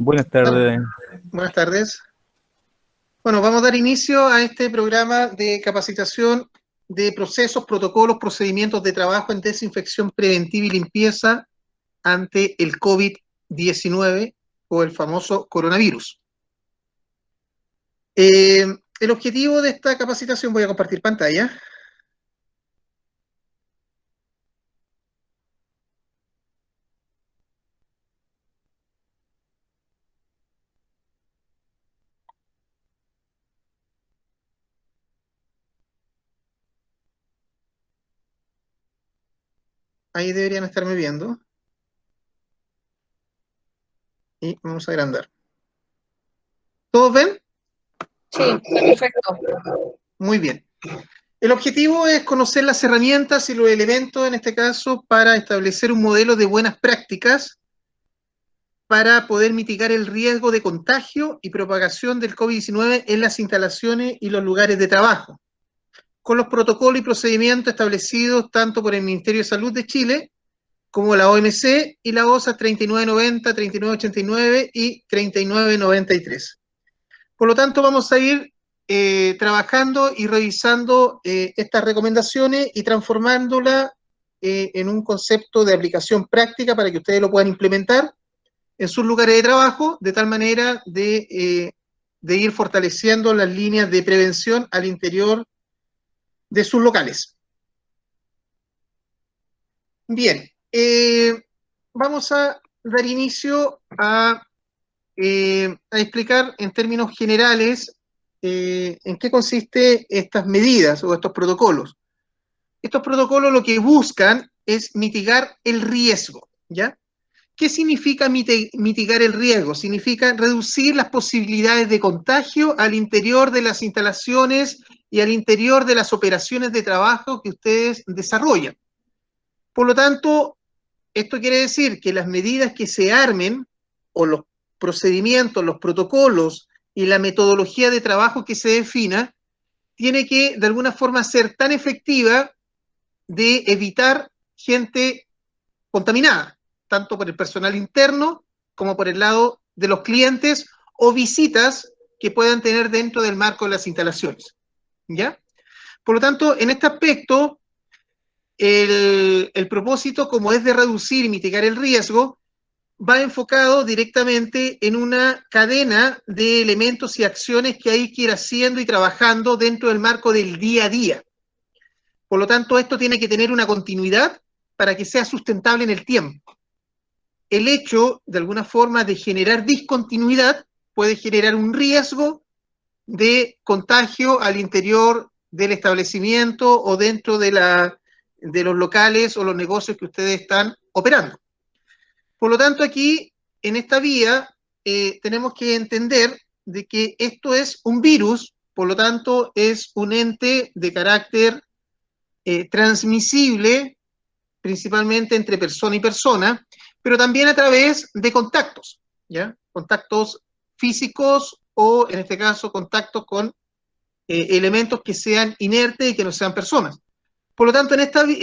Buenas tardes. Buenas tardes. Bueno, vamos a dar inicio a este programa de capacitación de procesos, protocolos, procedimientos de trabajo en desinfección preventiva y limpieza ante el COVID-19 o el famoso coronavirus. El objetivo de esta capacitación, voy a compartir pantalla. Ahí deberían estarme viendo. Y vamos a agrandar. ¿Todos ven? Sí, perfecto. Muy bien. El objetivo es conocer las herramientas y los elementos, en este caso, para establecer un modelo de buenas prácticas para poder mitigar el riesgo de contagio y propagación del COVID-19 en las instalaciones y los lugares de trabajo, con los protocolos y procedimientos establecidos tanto por el Ministerio de Salud de Chile como la OMC y la OSA 3990, 3989 y 3993. Por lo tanto, vamos a ir trabajando y revisando estas recomendaciones y transformándolas en un concepto de aplicación práctica para que ustedes lo puedan implementar en sus lugares de trabajo, de tal manera de ir fortaleciendo las líneas de prevención al interior de sus locales. Bien, vamos a dar inicio a explicar en términos generales en qué consiste estas medidas o estos protocolos. Estos protocolos lo que buscan es mitigar el riesgo, ¿ya? ¿Qué significa mitigar el riesgo? Significa reducir las posibilidades de contagio al interior de las instalaciones y al interior de las operaciones de trabajo que ustedes desarrollan. Por lo tanto, esto quiere decir que las medidas que se armen o los procedimientos, los protocolos y la metodología de trabajo que se defina tiene que de alguna forma ser tan efectiva de evitar gente contaminada, tanto por el personal interno como por el lado de los clientes o visitas que puedan tener dentro del marco de las instalaciones, ¿ya? Por lo tanto, en este aspecto, el propósito, como es de reducir y mitigar el riesgo, va enfocado directamente en una cadena de elementos y acciones que hay que ir haciendo y trabajando dentro del marco del día a día. Por lo tanto, esto tiene que tener una continuidad para que sea sustentable en el tiempo. El hecho, de alguna forma, de generar discontinuidad puede generar un riesgo de contagio al interior del establecimiento o dentro de los locales o los negocios que ustedes están operando. Por lo tanto, aquí, en esta vía, tenemos que entender de que esto es un virus, por lo tanto, es un ente de carácter transmisible, principalmente entre persona y persona, pero también a través de contactos, ¿ya? Contactos físicos o, en este caso, contactos con elementos que sean inertes y que no sean personas. Por lo tanto, en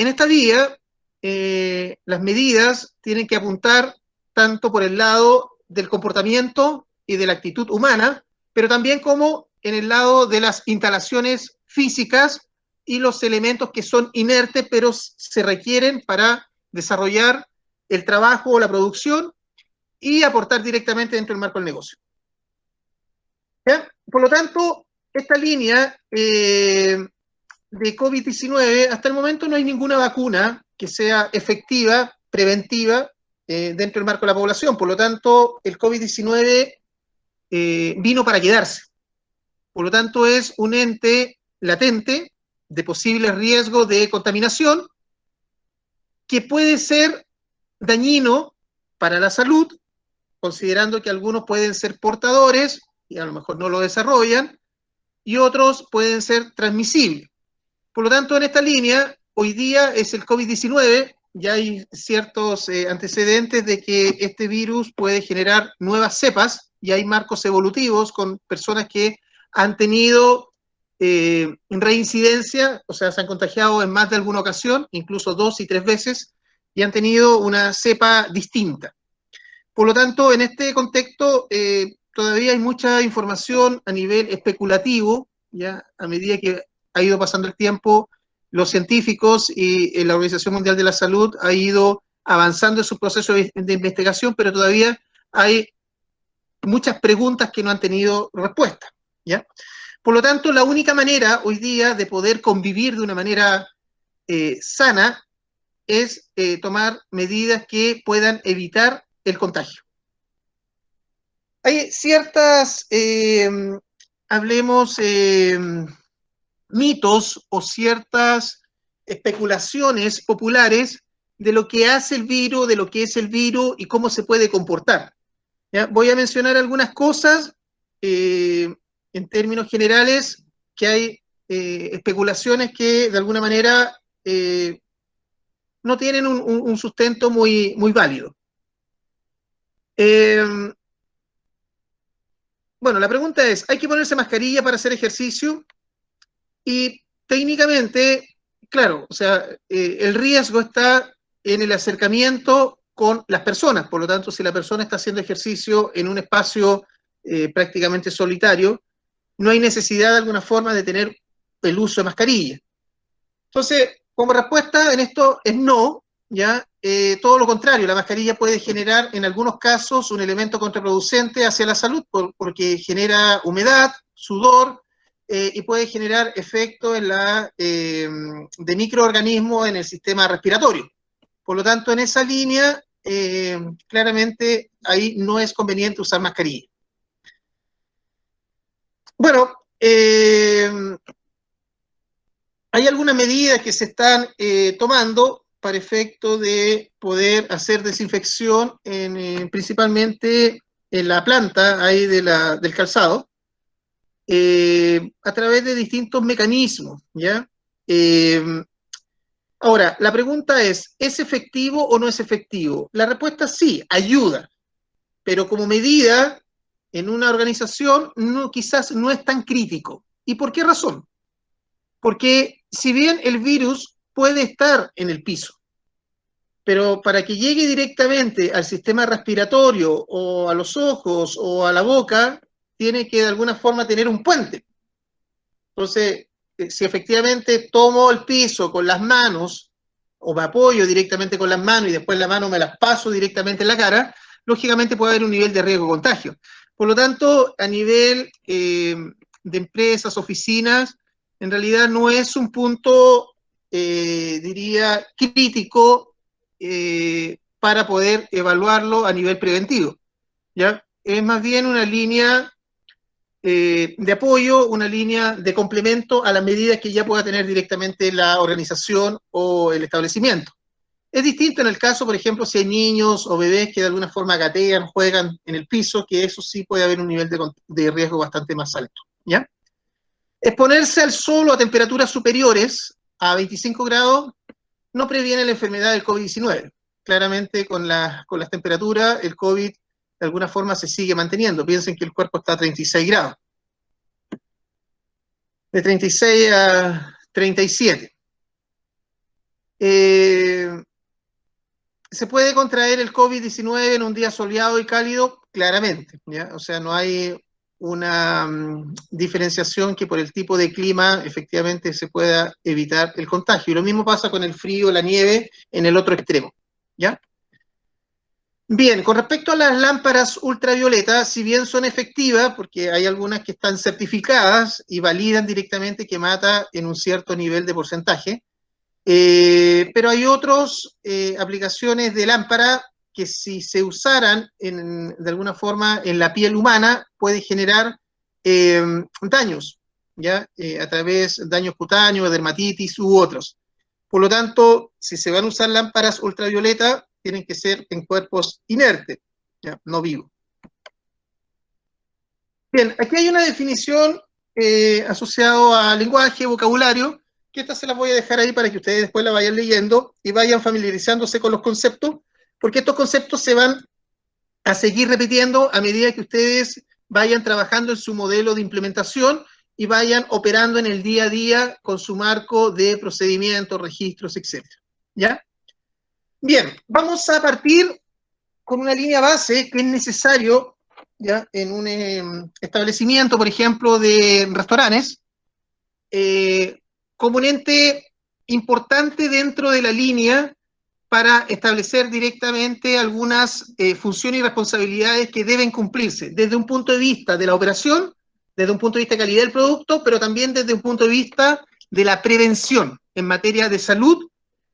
esta vía, las medidas tienen que apuntar tanto por el lado del comportamiento y de la actitud humana, pero también como en el lado de las instalaciones físicas y los elementos que son inertes, pero se requieren para desarrollar el trabajo o la producción y aportar directamente dentro del marco del negocio. ¿Ya? Por lo tanto, esta línea de COVID-19, hasta el momento no hay ninguna vacuna que sea efectiva, preventiva, dentro del marco de la población. Por lo tanto, el COVID-19 vino para quedarse. Por lo tanto, es un ente latente de posible riesgo de contaminación que puede ser dañino para la salud, considerando que algunos pueden ser portadores y a lo mejor no lo desarrollan, y otros pueden ser transmisibles. Por lo tanto, en esta línea, hoy día es el COVID-19, ya hay ciertos antecedentes de que este virus puede generar nuevas cepas y hay marcos evolutivos con personas que han tenido reincidencia, o sea, se han contagiado en más de alguna ocasión, incluso 2 y 3 veces, y han tenido una cepa distinta. Por lo tanto, en este contexto, todavía hay mucha información a nivel especulativo, ya a medida que ha ido pasando el tiempo, los científicos y la Organización Mundial de la Salud ha ido avanzando en su proceso de investigación, pero todavía hay muchas preguntas que no han tenido respuesta, ¿ya? Por lo tanto, la única manera hoy día de poder convivir de una manera sana es tomar medidas que puedan evitar el contagio. Hay ciertas, hablemos, mitos o ciertas especulaciones populares de lo que hace el virus, de lo que es el virus y cómo se puede comportar. ¿Ya? Voy a mencionar algunas cosas en términos generales, que hay especulaciones que de alguna manera no tienen un sustento muy, muy válido. Bueno, la pregunta es, ¿hay que ponerse mascarilla para hacer ejercicio? Y técnicamente, claro, o sea, el riesgo está en el acercamiento con las personas. Por lo tanto, si la persona está haciendo ejercicio en un espacio prácticamente solitario, no hay necesidad de alguna forma de tener el uso de mascarilla. Entonces, como respuesta en esto es no, ¿ya? Todo lo contrario, la mascarilla puede generar en algunos casos un elemento contraproducente hacia la salud porque genera humedad, sudor, y puede generar efecto en de microorganismos en el sistema respiratorio. Por lo tanto, en esa línea, claramente ahí no es conveniente usar mascarilla. Bueno, hay algunas medidas que se están tomando para efecto de poder hacer desinfección principalmente en la planta ahí del calzado, a través de distintos mecanismos, ¿ya? Ahora, la pregunta es efectivo o no es efectivo? La respuesta es sí, ayuda, pero como medida en una organización quizás no es tan crítico. ¿Y por qué razón? Porque si bien el virus puede estar en el piso, pero para que llegue directamente al sistema respiratorio o a los ojos o a la boca, tiene que de alguna forma tener un puente. Entonces, si efectivamente tomo el piso con las manos o me apoyo directamente con las manos y después la mano me las paso directamente en la cara, lógicamente puede haber un nivel de riesgo de contagio. Por lo tanto, a nivel de empresas, oficinas, en realidad no es un punto, diría, crítico para poder evaluarlo a nivel preventivo, ¿ya? Es más bien una línea de apoyo, una línea de complemento a las medidas que ya pueda tener directamente la organización o el establecimiento. Es distinto en el caso, por ejemplo, si hay niños o bebés que de alguna forma gatean, juegan en el piso, que eso sí puede haber un nivel de riesgo bastante más alto, ¿ya? Exponerse al sol o a temperaturas superiores a 25 grados no previene la enfermedad del COVID-19. Claramente con las temperaturas el COVID de alguna forma se sigue manteniendo. Piensen que el cuerpo está a 36 grados. De 36 a 37. ¿Se puede contraer el COVID-19 en un día soleado y cálido? Claramente, ¿ya? O sea, no hay una diferenciación que por el tipo de clima efectivamente se pueda evitar el contagio. Y lo mismo pasa con el frío, la nieve en el otro extremo, ¿ya? Bien, con respecto a las lámparas ultravioletas, si bien son efectivas, porque hay algunas que están certificadas y validan directamente que mata en un cierto nivel de porcentaje, pero hay otras aplicaciones de lámpara que si se usaran de alguna forma en la piel humana puede generar daños, ¿ya? A través de daños cutáneos, dermatitis u otros. Por lo tanto, si se van a usar lámparas ultravioleta, tienen que ser en cuerpos inertes, ¿ya? No vivos. Bien, aquí hay una definición asociada a lenguaje, vocabulario, que esta se las voy a dejar ahí para que ustedes después la vayan leyendo y vayan familiarizándose con los conceptos, porque estos conceptos se van a seguir repitiendo a medida que ustedes vayan trabajando en su modelo de implementación y vayan operando en el día a día con su marco de procedimientos, registros, etc. ¿Ya? Bien, vamos a partir con una línea base que es necesario, ¿ya? En un establecimiento, por ejemplo, de restaurantes, componente importante dentro de la línea para establecer directamente algunas funciones y responsabilidades que deben cumplirse desde un punto de vista de la operación, desde un punto de vista de calidad del producto, pero también desde un punto de vista de la prevención en materia de salud.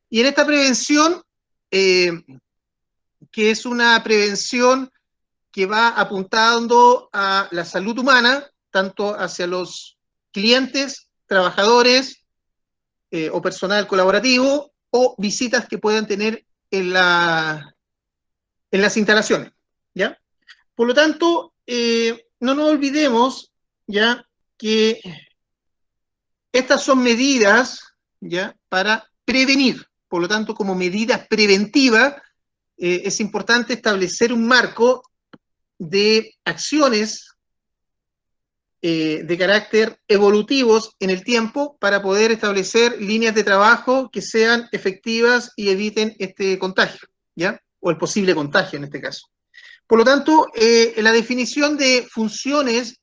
Y en esta prevención, que es una prevención que va apuntando a la salud humana, tanto hacia los clientes, trabajadores o personal colaborativo, o visitas que puedan tener en las instalaciones, ¿ya? Por lo tanto, no nos olvidemos, ¿ya?, que estas son medidas, ¿ya?, para prevenir. Por lo tanto, como medidas preventivas, es importante establecer un marco de acciones de carácter evolutivos en el tiempo para poder establecer líneas de trabajo que sean efectivas y eviten este contagio, ¿ya? O el posible contagio en este caso. Por lo tanto, la definición de funciones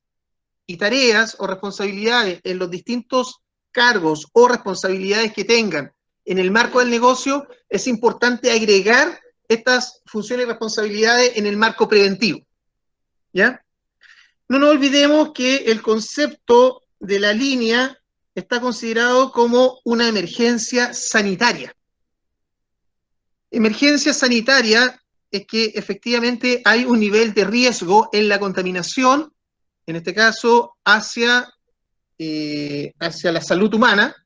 y tareas o responsabilidades en los distintos cargos o responsabilidades que tengan en el marco del negocio, es importante agregar estas funciones y responsabilidades en el marco preventivo, ¿ya? No nos olvidemos que el concepto de la línea está considerado como una emergencia sanitaria. Emergencia sanitaria es que efectivamente hay un nivel de riesgo en la contaminación, en este caso hacia la salud humana,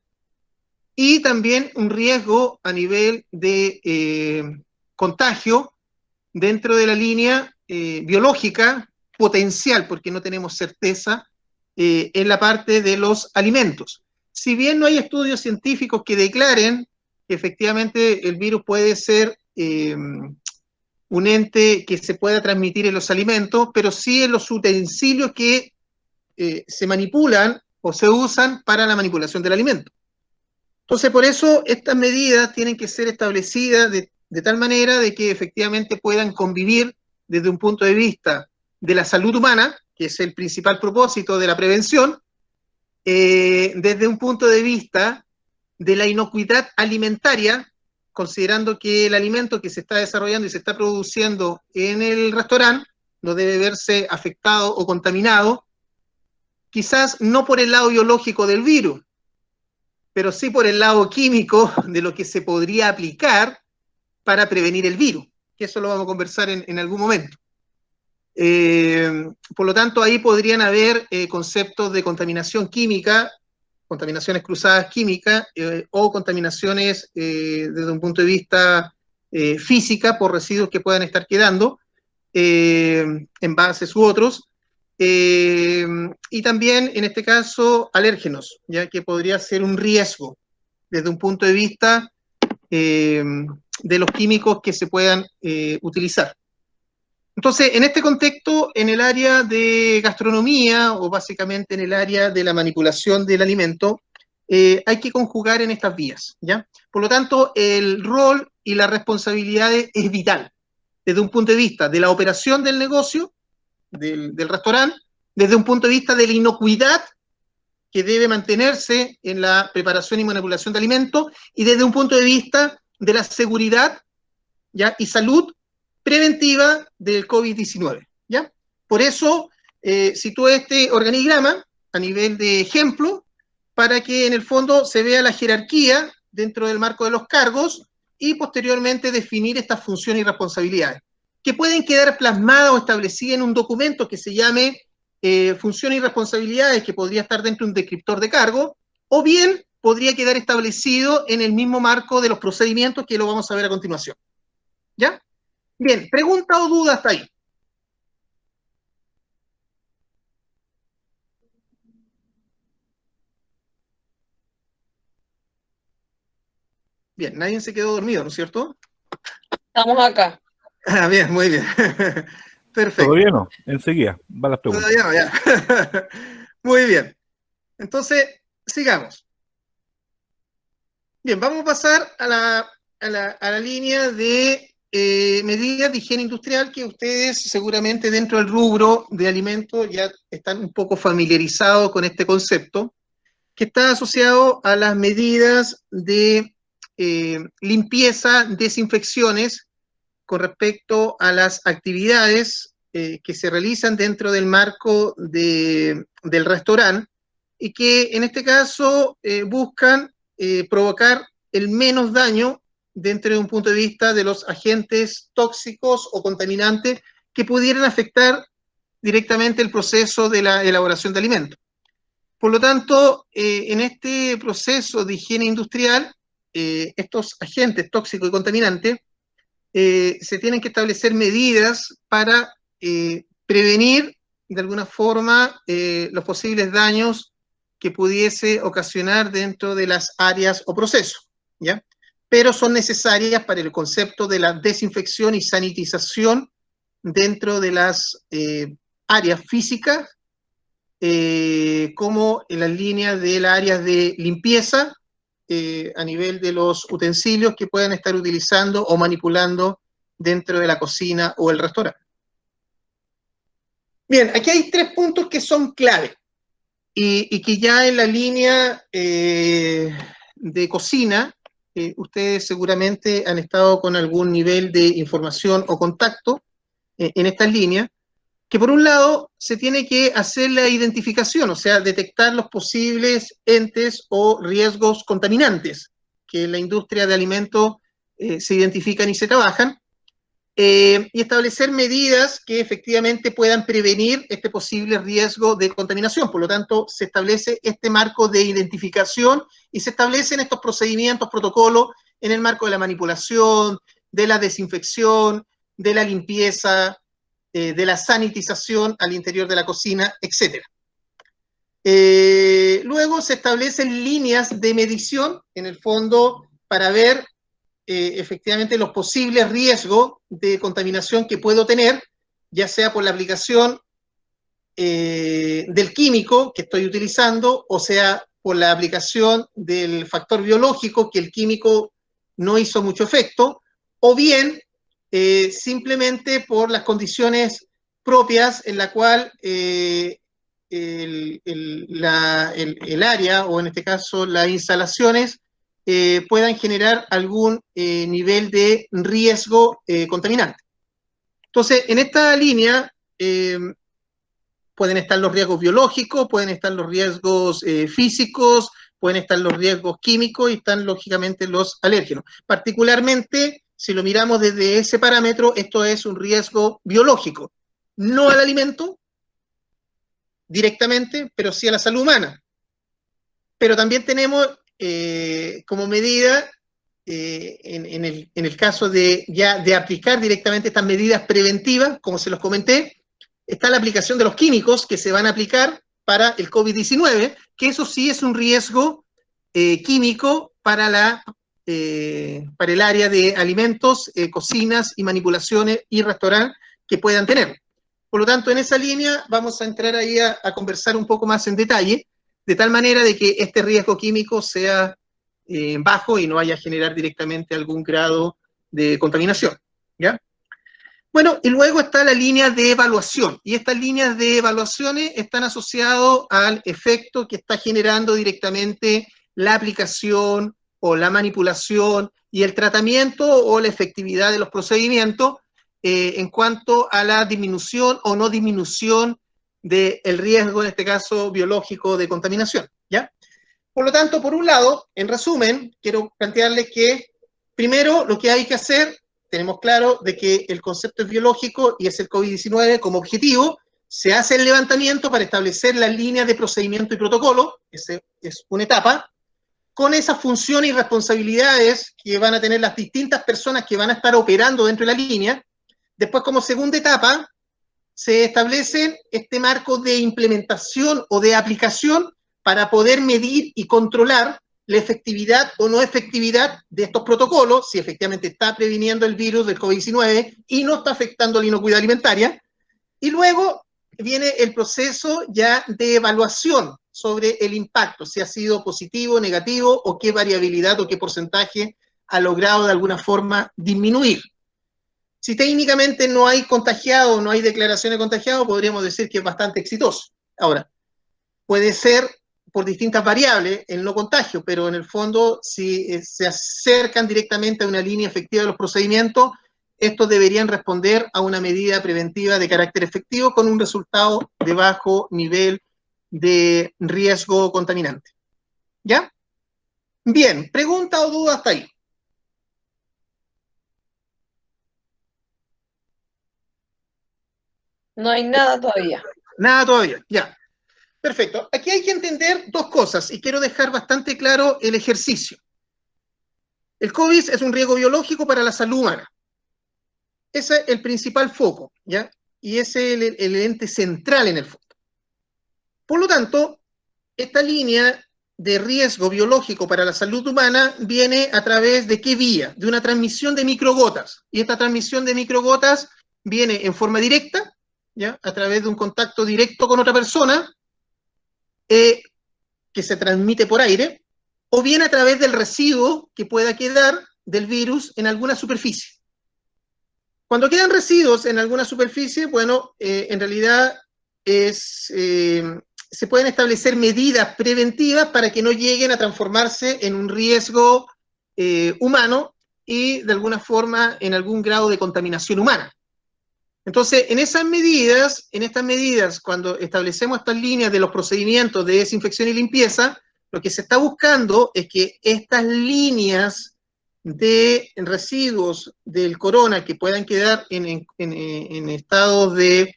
y también un riesgo a nivel de contagio dentro de la línea biológica potencial, porque no tenemos certeza en la parte de los alimentos. Si bien no hay estudios científicos que declaren que efectivamente el virus puede ser un ente que se pueda transmitir en los alimentos, pero sí en los utensilios que se manipulan o se usan para la manipulación del alimento. Entonces, por eso estas medidas tienen que ser establecidas de tal manera de que efectivamente puedan convivir desde un punto de vista de la salud humana, que es el principal propósito de la prevención, desde un punto de vista de la inocuidad alimentaria, considerando que el alimento que se está desarrollando y se está produciendo en el restaurante no debe verse afectado o contaminado, quizás no por el lado biológico del virus, pero sí por el lado químico de lo que se podría aplicar para prevenir el virus, que eso lo vamos a conversar en algún momento. Por lo tanto, ahí podrían haber conceptos de contaminación química, contaminaciones cruzadas químicas, o contaminaciones desde un punto de vista física por residuos que puedan estar quedando, envases u otros, y también, en este caso, alérgenos, ya que podría ser un riesgo desde un punto de vista de los químicos que se puedan utilizar. Entonces, en este contexto, en el área de gastronomía, o básicamente en el área de la manipulación del alimento, hay que conjugar en estas vías, ¿ya? Por lo tanto, el rol y la responsabilidad es vital, desde un punto de vista de la operación del negocio, del restaurante, desde un punto de vista de la inocuidad que debe mantenerse en la preparación y manipulación de alimentos, y desde un punto de vista de la seguridad, ¿ya?, y salud preventiva del COVID-19, ¿ya? Por eso sitúo este organigrama a nivel de ejemplo, para que en el fondo se vea la jerarquía dentro del marco de los cargos y posteriormente definir estas funciones y responsabilidades, que pueden quedar plasmadas o establecidas en un documento que se llame funciones y responsabilidades, que podría estar dentro de un descriptor de cargo, o bien podría quedar establecido en el mismo marco de los procedimientos, que lo vamos a ver a continuación, ¿ya? Bien, ¿pregunta o duda hasta ahí? Bien, nadie se quedó dormido, ¿no es cierto? Estamos acá. Ah, bien, muy bien. Perfecto. Todavía no, enseguida, van las preguntas. Todavía no, ya. Muy bien. Entonces, sigamos. Bien, vamos a pasar a la línea de medidas de higiene industrial que ustedes seguramente dentro del rubro de alimentos ya están un poco familiarizados con este concepto, que está asociado a las medidas de limpieza, desinfecciones con respecto a las actividades que se realizan dentro del marco del restaurante y que en este caso buscan provocar el menos daño dentro de un punto de vista de los agentes tóxicos o contaminantes que pudieran afectar directamente el proceso de la elaboración de alimentos. Por lo tanto, en este proceso de higiene industrial, estos agentes tóxicos y contaminantes se tienen que establecer medidas para prevenir de alguna forma los posibles daños que pudiese ocasionar dentro de las áreas o procesos, ¿ya? Pero son necesarias para el concepto de la desinfección y sanitización dentro de las áreas físicas, como en las líneas de las áreas de limpieza, a nivel de los utensilios que puedan estar utilizando o manipulando dentro de la cocina o el restaurante. Bien, aquí hay 3 puntos que son clave y que ya en la línea de cocina, ustedes seguramente han estado con algún nivel de información o contacto en estas líneas, que por un lado se tiene que hacer la identificación, o sea, detectar los posibles entes o riesgos contaminantes que en la industria de alimentos se identifican y se trabajan, y establecer medidas que efectivamente puedan prevenir este posible riesgo de contaminación. Por lo tanto, se establece este marco de identificación y se establecen estos procedimientos, protocolos, en el marco de la manipulación, de la desinfección, de la limpieza, de la sanitización al interior de la cocina, etc. Luego se establecen líneas de medición, en el fondo, para ver efectivamente los posibles riesgos de contaminación que puedo tener, ya sea por la aplicación del químico que estoy utilizando, o sea, por la aplicación del factor biológico que el químico no hizo mucho efecto, o bien simplemente por las condiciones propias en la cual el área, o en este caso las instalaciones, puedan generar algún nivel de riesgo contaminante. Entonces, en esta línea pueden estar los riesgos biológicos, pueden estar los riesgos físicos, pueden estar los riesgos químicos y están lógicamente los alérgenos. Particularmente, si lo miramos desde ese parámetro, esto es un riesgo biológico, no al alimento directamente, pero sí a la salud humana. Pero también tenemos como medida, en el caso de aplicar directamente estas medidas preventivas, como se los comenté, está la aplicación de los químicos que se van a aplicar para el COVID-19, que eso sí es un riesgo químico para el área de alimentos, cocinas y manipulaciones y restaurantes que puedan tener. Por lo tanto, en esa línea vamos a entrar ahí a conversar un poco más en detalle, de tal manera de que este riesgo químico sea bajo y no vaya a generar directamente algún grado de contaminación, ¿ya? Bueno, y luego está la línea de evaluación, y estas líneas de evaluaciones están asociadas al efecto que está generando directamente la aplicación o la manipulación y el tratamiento o la efectividad de los procedimientos en cuanto a la disminución o no disminución del riesgo, en este caso biológico, de contaminación, ¿ya? Por lo tanto, por un lado, en resumen, quiero plantearles que primero lo que hay que hacer, tenemos claro de que el concepto es biológico y es el COVID-19 como objetivo, se hace el levantamiento para establecer las líneas de procedimiento y protocolo, esa es una etapa, con esas funciones y responsabilidades que van a tener las distintas personas que van a estar operando dentro de la línea. Después, como segunda etapa, se establece este marco de implementación o de aplicación para poder medir y controlar la efectividad o no efectividad de estos protocolos, si efectivamente está previniendo el virus del COVID-19 y no está afectando la inocuidad alimentaria. Y luego viene el proceso ya de evaluación sobre el impacto, si ha sido positivo, negativo, o qué variabilidad o qué porcentaje ha logrado de alguna forma disminuir. Si técnicamente no hay contagiado, no hay declaración de contagiado, podríamos decir que es bastante exitoso. Ahora, puede ser por distintas variables el no contagio, pero en el fondo, si se acercan directamente a una línea efectiva de los procedimientos, estos deberían responder a una medida preventiva de carácter efectivo con un resultado de bajo nivel de riesgo contaminante. ¿Ya? Bien, pregunta o duda hasta ahí. No hay nada todavía. Nada todavía, ya. Perfecto. Aquí hay que entender dos cosas y quiero dejar bastante claro el ejercicio. El COVID es un riesgo biológico para la salud humana. Ese es el principal foco, ¿ya? Y ese es el ente central en el fondo. Por lo tanto, esta línea de riesgo biológico para la salud humana viene a través de qué vía? De una transmisión de microgotas. Y esta transmisión de microgotas viene en forma directa, ¿ya? A través de un contacto directo con otra persona, que se transmite por aire, o bien a través del residuo que pueda quedar del virus en alguna superficie. Cuando quedan residuos en alguna superficie, bueno, en realidad se pueden establecer medidas preventivas para que no lleguen a transformarse en un riesgo humano y de alguna forma en algún grado de contaminación humana. Entonces, en estas medidas, cuando establecemos estas líneas de los procedimientos de desinfección y limpieza, lo que se está buscando es que estas líneas de residuos del corona que puedan quedar en estados de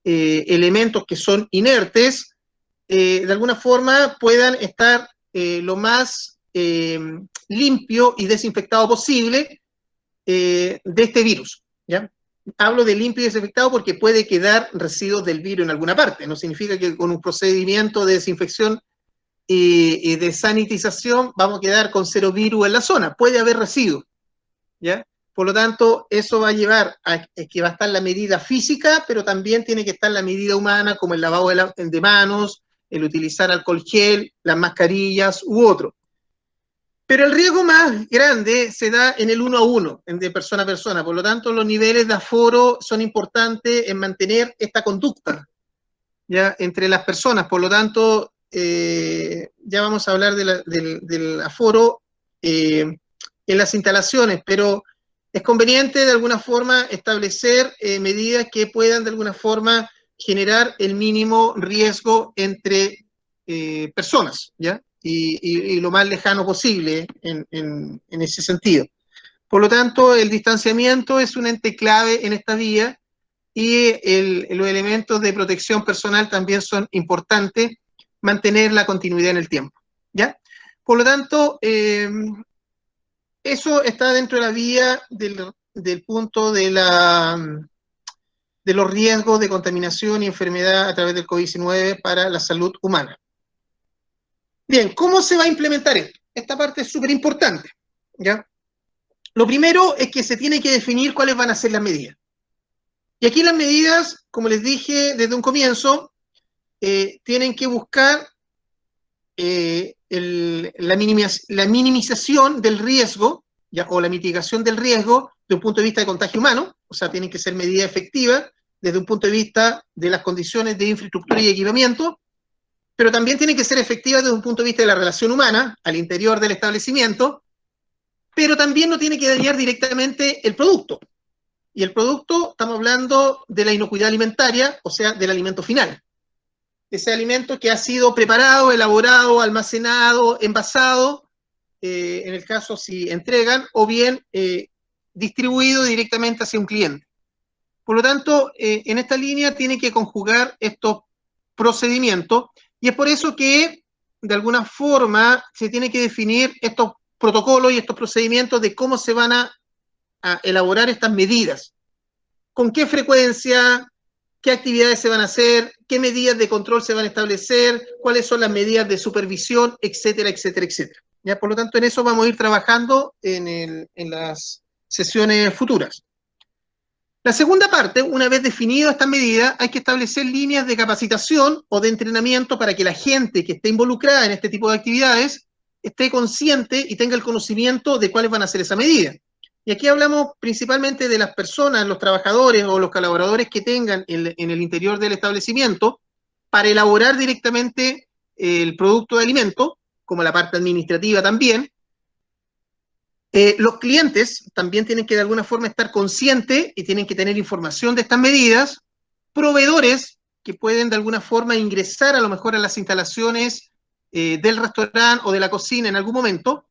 elementos que son inertes, de alguna forma puedan estar lo más limpio y desinfectado posible de este virus, ¿ya? Hablo de limpio y desinfectado porque puede quedar residuos del virus en alguna parte. No significa que con un procedimiento de desinfección y de sanitización vamos a quedar con cero virus en la zona. Puede haber residuos, ¿ya? Por lo tanto, eso va a llevar a que va a estar la medida física, pero también tiene que estar la medida humana, como el lavado de manos, el utilizar alcohol gel, las mascarillas u otro. Pero el riesgo más grande se da en el 1 a 1, de persona a persona. Por lo tanto, los niveles de aforo son importantes en mantener esta conducta, ¿ya? Entre las personas. Por lo tanto, ya vamos a hablar del aforo en las instalaciones, pero es conveniente de alguna forma establecer medidas que puedan de alguna forma generar el mínimo riesgo entre personas, ¿ya? Y lo más lejano posible en ese sentido. Por lo tanto, el distanciamiento es un ente clave en esta vía y los elementos de protección personal también son importantes, mantener la continuidad en el tiempo, ¿ya? Por lo tanto, eso está dentro de la vía del punto de los riesgos de contaminación y enfermedad a través del COVID-19 para la salud humana. Bien, ¿cómo se va a implementar esto? Esta parte es súper importante, ¿ya? Lo primero es que se tiene que definir cuáles van a ser las medidas. Y aquí las medidas, como les dije desde un comienzo, tienen que buscar la minimización del riesgo, ¿ya? O la mitigación del riesgo desde un punto de vista de contagio humano, o sea, tienen que ser medidas efectivas desde un punto de vista de las condiciones de infraestructura y equipamiento, pero también tienen que ser efectivas desde un punto de vista de la relación humana al interior del establecimiento, pero también no tiene que dañar directamente el producto. Y el producto, estamos hablando de la inocuidad alimentaria, o sea, del alimento final. Ese alimento que ha sido preparado, elaborado, almacenado, envasado, en el caso si entregan, o bien distribuido directamente hacia un cliente. Por lo tanto, en esta línea tiene que conjugar estos procedimientos, y es por eso que, de alguna forma, se tiene que definir estos protocolos y estos procedimientos de cómo se van a elaborar estas medidas. ¿Con qué frecuencia? ¿Qué actividades se van a hacer? ¿Qué medidas de control se van a establecer? ¿Cuáles son las medidas de supervisión? Etcétera, etcétera, etcétera. ¿Ya? Por lo tanto, en eso vamos a ir trabajando en las sesiones futuras. La segunda parte, una vez definidas estas medidas, hay que establecer líneas de capacitación o de entrenamiento para que la gente que esté involucrada en este tipo de actividades esté consciente y tenga el conocimiento de cuáles van a ser esas medidas. Y aquí hablamos principalmente de las personas, los trabajadores o los colaboradores que tengan en el interior del establecimiento para elaborar directamente el producto de alimento, como la parte administrativa también. Los clientes también tienen que de alguna forma estar conscientes y tienen que tener información de estas medidas. Proveedores que pueden de alguna forma ingresar a lo mejor a las instalaciones del restaurante o de la cocina en algún momento.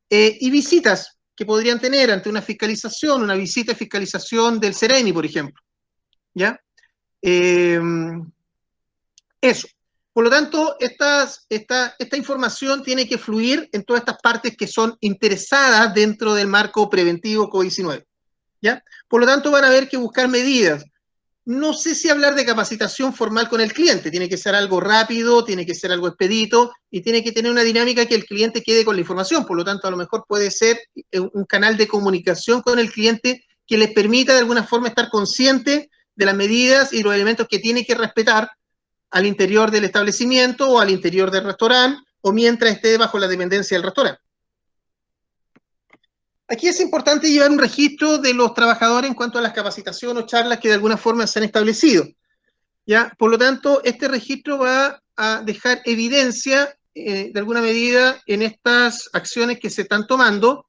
Y visitas que podrían tener ante una fiscalización, una visita de fiscalización del Ceremi, por ejemplo. ¿Ya? Eso. Por lo tanto, esta información tiene que fluir en todas estas partes que son interesadas dentro del marco preventivo COVID-19. ¿Ya? Por lo tanto, van a haber que buscar medidas. No sé si hablar de capacitación formal con el cliente, tiene que ser algo rápido, tiene que ser algo expedito y tiene que tener una dinámica que el cliente quede con la información. Por lo tanto, a lo mejor puede ser un canal de comunicación con el cliente que les permita de alguna forma estar consciente de las medidas y los elementos que tiene que respetar al interior del establecimiento o al interior del restaurante o mientras esté bajo la dependencia del restaurante. Aquí es importante llevar un registro de los trabajadores en cuanto a las capacitaciones o charlas que de alguna forma se han establecido. ¿Ya? Por lo tanto, este registro va a dejar evidencia, de alguna medida, en estas acciones que se están tomando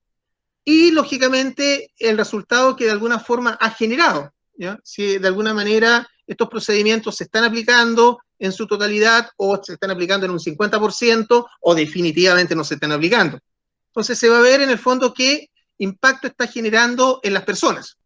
y, lógicamente, el resultado que de alguna forma ha generado. ¿Ya? Si de alguna manera estos procedimientos se están aplicando en su totalidad o se están aplicando en un 50% o definitivamente no se están aplicando. Entonces se va a ver en el fondo qué impacto está generando en las personas.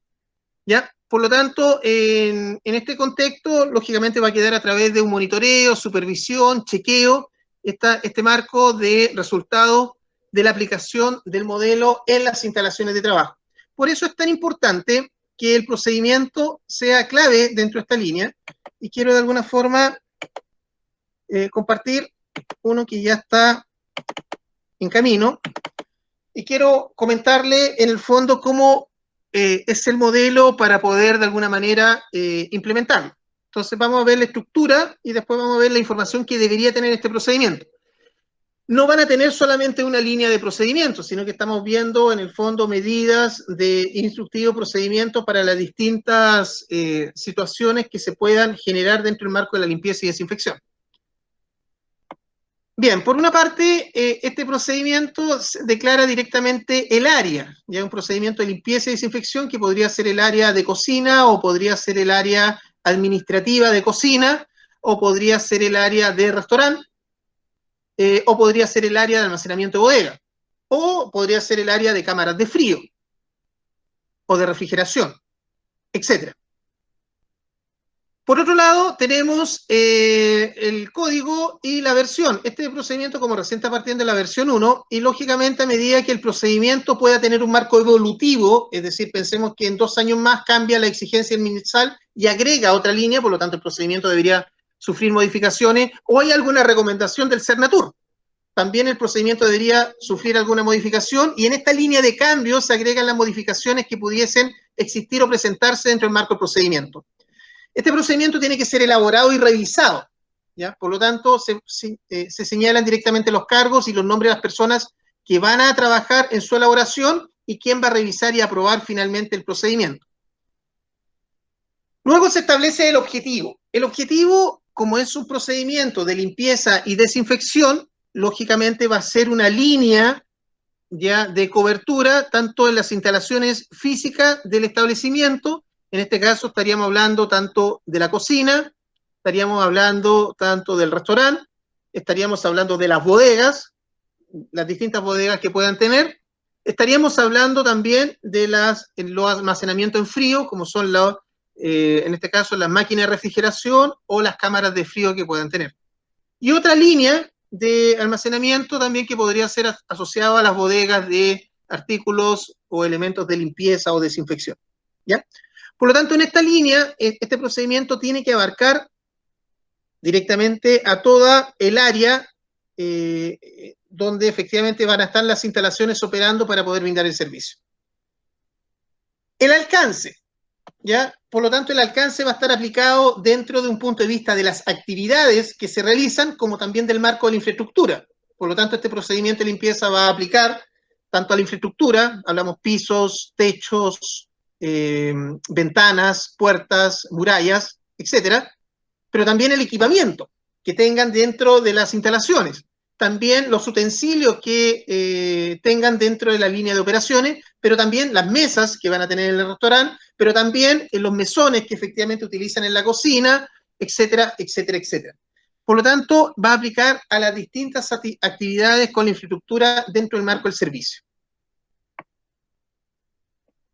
¿Ya? Por lo tanto, en este contexto, lógicamente va a quedar a través de un monitoreo, supervisión, chequeo, este marco de resultados de la aplicación del modelo en las instalaciones de trabajo. Por eso es tan importante que el procedimiento sea clave dentro de esta línea y quiero de alguna forma compartir uno que ya está en camino y quiero comentarle en el fondo cómo es el modelo para poder de alguna manera implementarlo. Entonces vamos a ver la estructura y después vamos a ver la información que debería tener este procedimiento. No van a tener solamente una línea de procedimientos, sino que estamos viendo en el fondo medidas de instructivo procedimiento para las distintas situaciones que se puedan generar dentro del marco de la limpieza y desinfección. Bien, por una parte, este procedimiento declara directamente el área, ya un procedimiento de limpieza y desinfección que podría ser el área de cocina o podría ser el área administrativa de cocina o podría ser el área de restaurante o podría ser el área de almacenamiento de bodega o podría ser el área de cámaras de frío o de refrigeración, etcétera. Por otro lado, tenemos el código y la versión. Este procedimiento, como recién está partiendo de la versión 1, y lógicamente a medida que el procedimiento pueda tener un marco evolutivo, es decir, pensemos que en 2 años más cambia la exigencia del MinSal y agrega otra línea, por lo tanto el procedimiento debería sufrir modificaciones, o hay alguna recomendación del Cernatur. También el procedimiento debería sufrir alguna modificación, y en esta línea de cambio se agregan las modificaciones que pudiesen existir o presentarse dentro del marco del procedimiento. Este procedimiento tiene que ser elaborado y revisado, ¿ya? Por lo tanto, se señalan directamente los cargos y los nombres de las personas que van a trabajar en su elaboración y quién va a revisar y aprobar finalmente el procedimiento. Luego se establece el objetivo. El objetivo, como es un procedimiento de limpieza y desinfección, lógicamente va a ser una línea ya de cobertura, tanto en las instalaciones físicas del establecimiento. En este caso estaríamos hablando tanto de la cocina, estaríamos hablando tanto del restaurante, estaríamos hablando de las bodegas, las distintas bodegas que puedan tener, estaríamos hablando también de los almacenamientos en frío, como son en este caso las máquinas de refrigeración o las cámaras de frío que puedan tener. Y otra línea de almacenamiento también que podría ser asociado a las bodegas de artículos o elementos de limpieza o desinfección, ¿ya? Por lo tanto, en esta línea, este procedimiento tiene que abarcar directamente a toda el área donde efectivamente van a estar las instalaciones operando para poder brindar el servicio. El alcance, ¿ya? Por lo tanto, el alcance va a estar aplicado dentro de un punto de vista de las actividades que se realizan, como también del marco de la infraestructura. Por lo tanto, este procedimiento de limpieza va a aplicar tanto a la infraestructura, hablamos pisos, techos, ventanas, puertas, murallas, etcétera, pero también el equipamiento que tengan dentro de las instalaciones, también los utensilios que tengan dentro de la línea de operaciones, pero también las mesas que van a tener en el restaurante, pero también los mesones que efectivamente utilizan en la cocina, etcétera, etcétera, etcétera. Por lo tanto, va a aplicar a las distintas actividades con la infraestructura dentro del marco del servicio.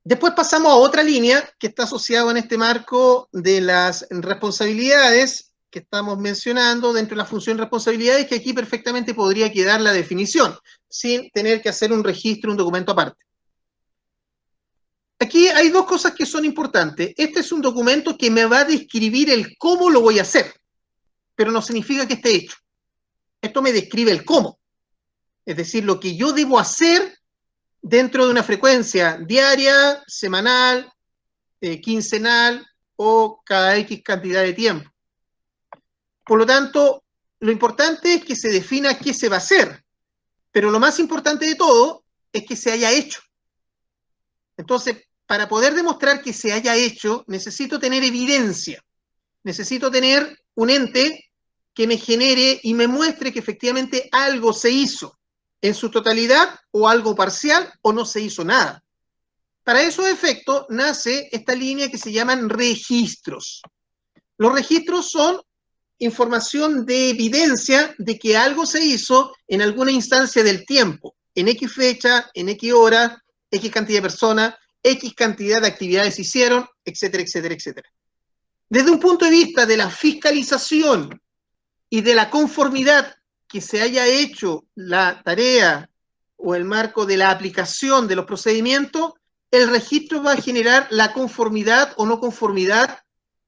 Después pasamos a otra línea que está asociada en este marco de las responsabilidades que estamos mencionando dentro de la función de responsabilidades, que aquí perfectamente podría quedar la definición, sin tener que hacer un registro, un documento aparte. Aquí hay dos cosas que son importantes. Este es un documento que me va a describir el cómo lo voy a hacer, pero no significa que esté hecho. Esto me describe el cómo. Es decir, lo que yo debo hacer dentro de una frecuencia diaria, semanal, quincenal o cada X cantidad de tiempo. Por lo tanto, lo importante es que se defina qué se va a hacer, pero lo más importante de todo es que se haya hecho. Entonces, para poder demostrar que se haya hecho, necesito tener evidencia, necesito tener un ente que me genere y me muestre que efectivamente algo se hizo en su totalidad o algo parcial o no se hizo nada. Para esos efectos nace esta línea que se llaman registros. Los registros son información de evidencia de que algo se hizo en alguna instancia del tiempo, en X fecha, en X hora, X cantidad de personas, X cantidad de actividades se hicieron, etcétera, etcétera, etcétera. Desde un punto de vista de la fiscalización y de la conformidad que se haya hecho la tarea o el marco de la aplicación de los procedimientos, el registro va a generar la conformidad o no conformidad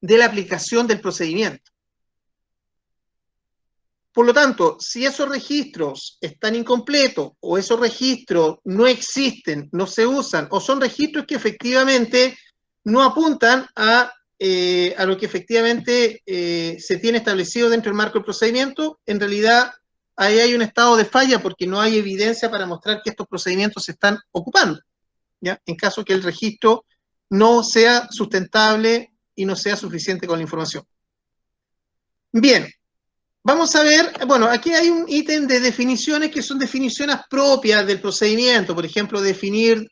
de la aplicación del procedimiento. Por lo tanto, si esos registros están incompletos o esos registros no existen, no se usan, o son registros que efectivamente no apuntan a lo que efectivamente se tiene establecido dentro del marco del procedimiento, en realidad ahí hay un estado de falla porque no hay evidencia para mostrar que estos procedimientos se están ocupando, ¿ya? En caso que el registro no sea sustentable y no sea suficiente con la información. Bien. Vamos a ver, bueno, aquí hay un ítem de definiciones que son definiciones propias del procedimiento. Por ejemplo, definir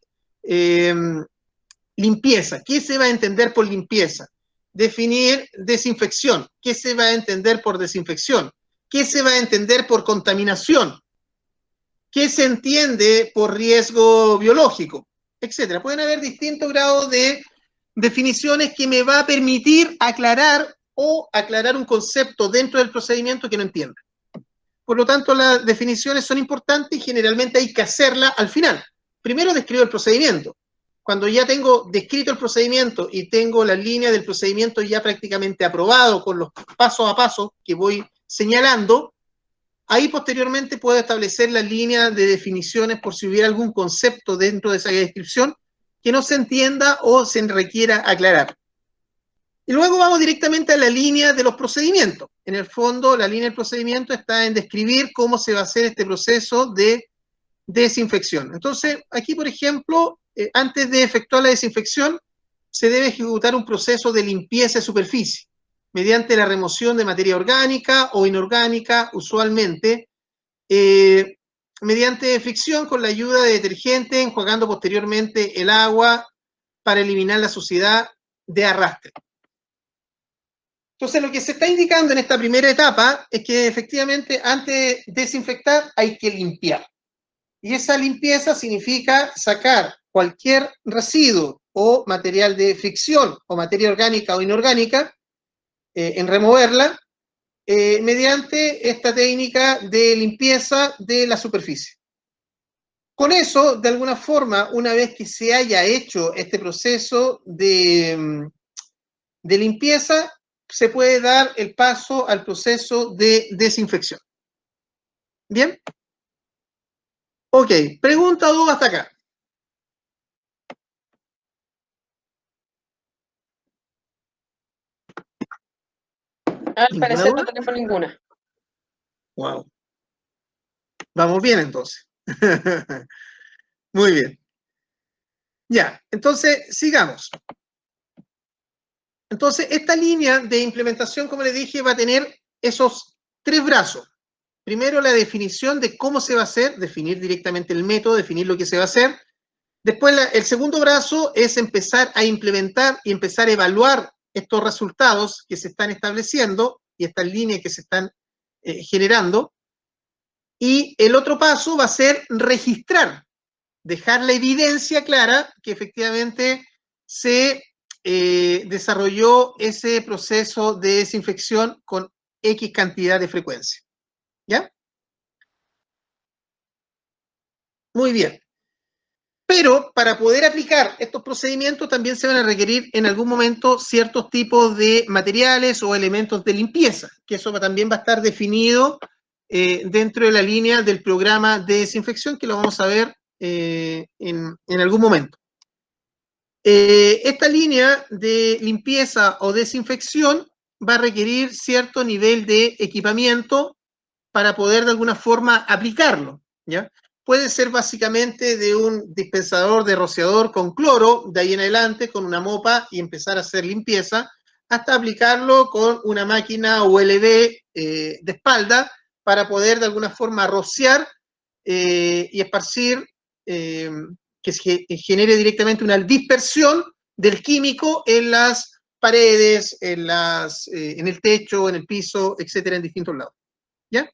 limpieza. ¿Qué se va a entender por limpieza? Definir desinfección. ¿Qué se va a entender por desinfección? ¿Qué se va a entender por contaminación? ¿Qué se entiende por riesgo biológico? Etcétera. Pueden haber distintos grados de definiciones que me va a permitir aclarar o aclarar un concepto dentro del procedimiento que no entienda. Por lo tanto, las definiciones son importantes y generalmente hay que hacerlas al final. Primero describo el procedimiento. Cuando ya tengo descrito el procedimiento y tengo la línea del procedimiento ya prácticamente aprobado con los pasos a paso que voy señalando, ahí posteriormente puedo establecer la línea de definiciones por si hubiera algún concepto dentro de esa descripción que no se entienda o se requiera aclarar. Y luego vamos directamente a la línea de los procedimientos. En el fondo, la línea del procedimiento está en describir cómo se va a hacer este proceso de desinfección. Entonces, aquí, por ejemplo, antes de efectuar la desinfección, se debe ejecutar un proceso de limpieza de superficie, mediante la remoción de materia orgánica o inorgánica, usualmente, mediante fricción con la ayuda de detergente, enjuagando posteriormente el agua para eliminar la suciedad de arrastre. Entonces, lo que se está indicando en esta primera etapa es que efectivamente antes de desinfectar hay que limpiar. Y esa limpieza significa sacar cualquier residuo o material de fricción o materia orgánica o inorgánica, en removerla, mediante esta técnica de limpieza de la superficie. Con eso, de alguna forma, una vez que se haya hecho este proceso de limpieza, se puede dar el paso al proceso de desinfección. ¿Bien? Ok, pregunta o duda hasta acá. Al parecer no tenemos ninguna. Wow. Vamos bien entonces. Muy bien. Ya, entonces, sigamos. Entonces, esta línea de implementación, como les dije, va a tener esos 3 brazos. Primero, la definición de cómo se va a hacer, definir directamente el método, definir lo que se va a hacer. Después, el segundo brazo es empezar a implementar y empezar a evaluar estos resultados que se están estableciendo y estas líneas que se están generando. Y el otro paso va a ser registrar, dejar la evidencia clara que efectivamente se desarrolló ese proceso de desinfección con X cantidad de frecuencia. ¿Ya? Muy bien. Pero para poder aplicar estos procedimientos también se van a requerir en algún momento ciertos tipos de materiales o elementos de limpieza, que eso también va a estar definido dentro de la línea del programa de desinfección, que lo vamos a ver en algún momento. Esta línea de limpieza o desinfección va a requerir cierto nivel de equipamiento para poder de alguna forma aplicarlo, ¿ya? Puede ser básicamente de un dispensador de rociador con cloro, de ahí en adelante con una mopa y empezar a hacer limpieza, hasta aplicarlo con una máquina ULB de espalda para poder de alguna forma rociar y esparcir, que se genere directamente una dispersión del químico en las paredes, en el techo, en el piso, etcétera, en distintos lados. ¿Ya?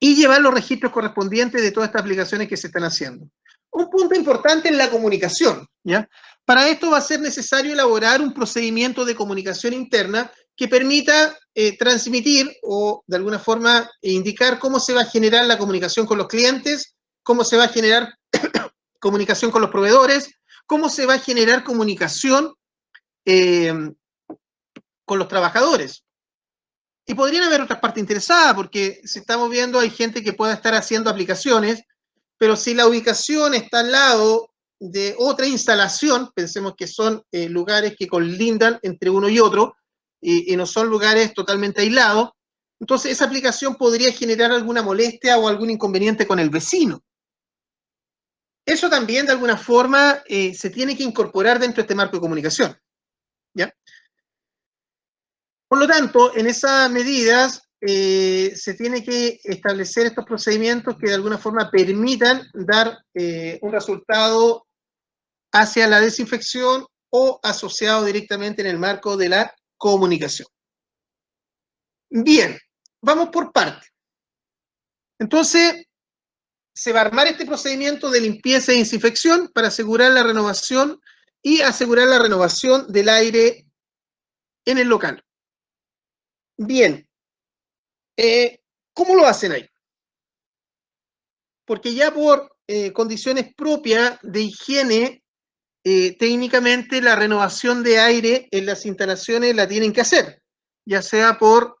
Y llevar los registros correspondientes de todas estas aplicaciones que se están haciendo. Un punto importante es la comunicación, ¿ya? Para esto va a ser necesario elaborar un procedimiento de comunicación interna que permita transmitir o de alguna forma indicar cómo se va a generar la comunicación con los clientes, cómo se va a generar comunicación con los proveedores, cómo se va a generar comunicación con los trabajadores. Y podrían haber otras partes interesadas, porque si estamos viendo, hay gente que pueda estar haciendo aplicaciones, pero si la ubicación está al lado de otra instalación, pensemos que son lugares que colindan entre uno y otro, y no son lugares totalmente aislados, entonces esa aplicación podría generar alguna molestia o algún inconveniente con el vecino. Eso también, de alguna forma, se tiene que incorporar dentro de este marco de comunicación, ¿ya? Por lo tanto, en esas medidas se tiene que establecer estos procedimientos que de alguna forma permitan dar un resultado hacia la desinfección o asociado directamente en el marco de la comunicación. Bien, vamos por partes. Entonces, se va a armar este procedimiento de limpieza y desinfección para asegurar la renovación y asegurar la renovación del aire en el local. Bien, ¿cómo lo hacen ahí? Porque ya por condiciones propias de higiene, técnicamente la renovación de aire en las instalaciones la tienen que hacer, ya sea por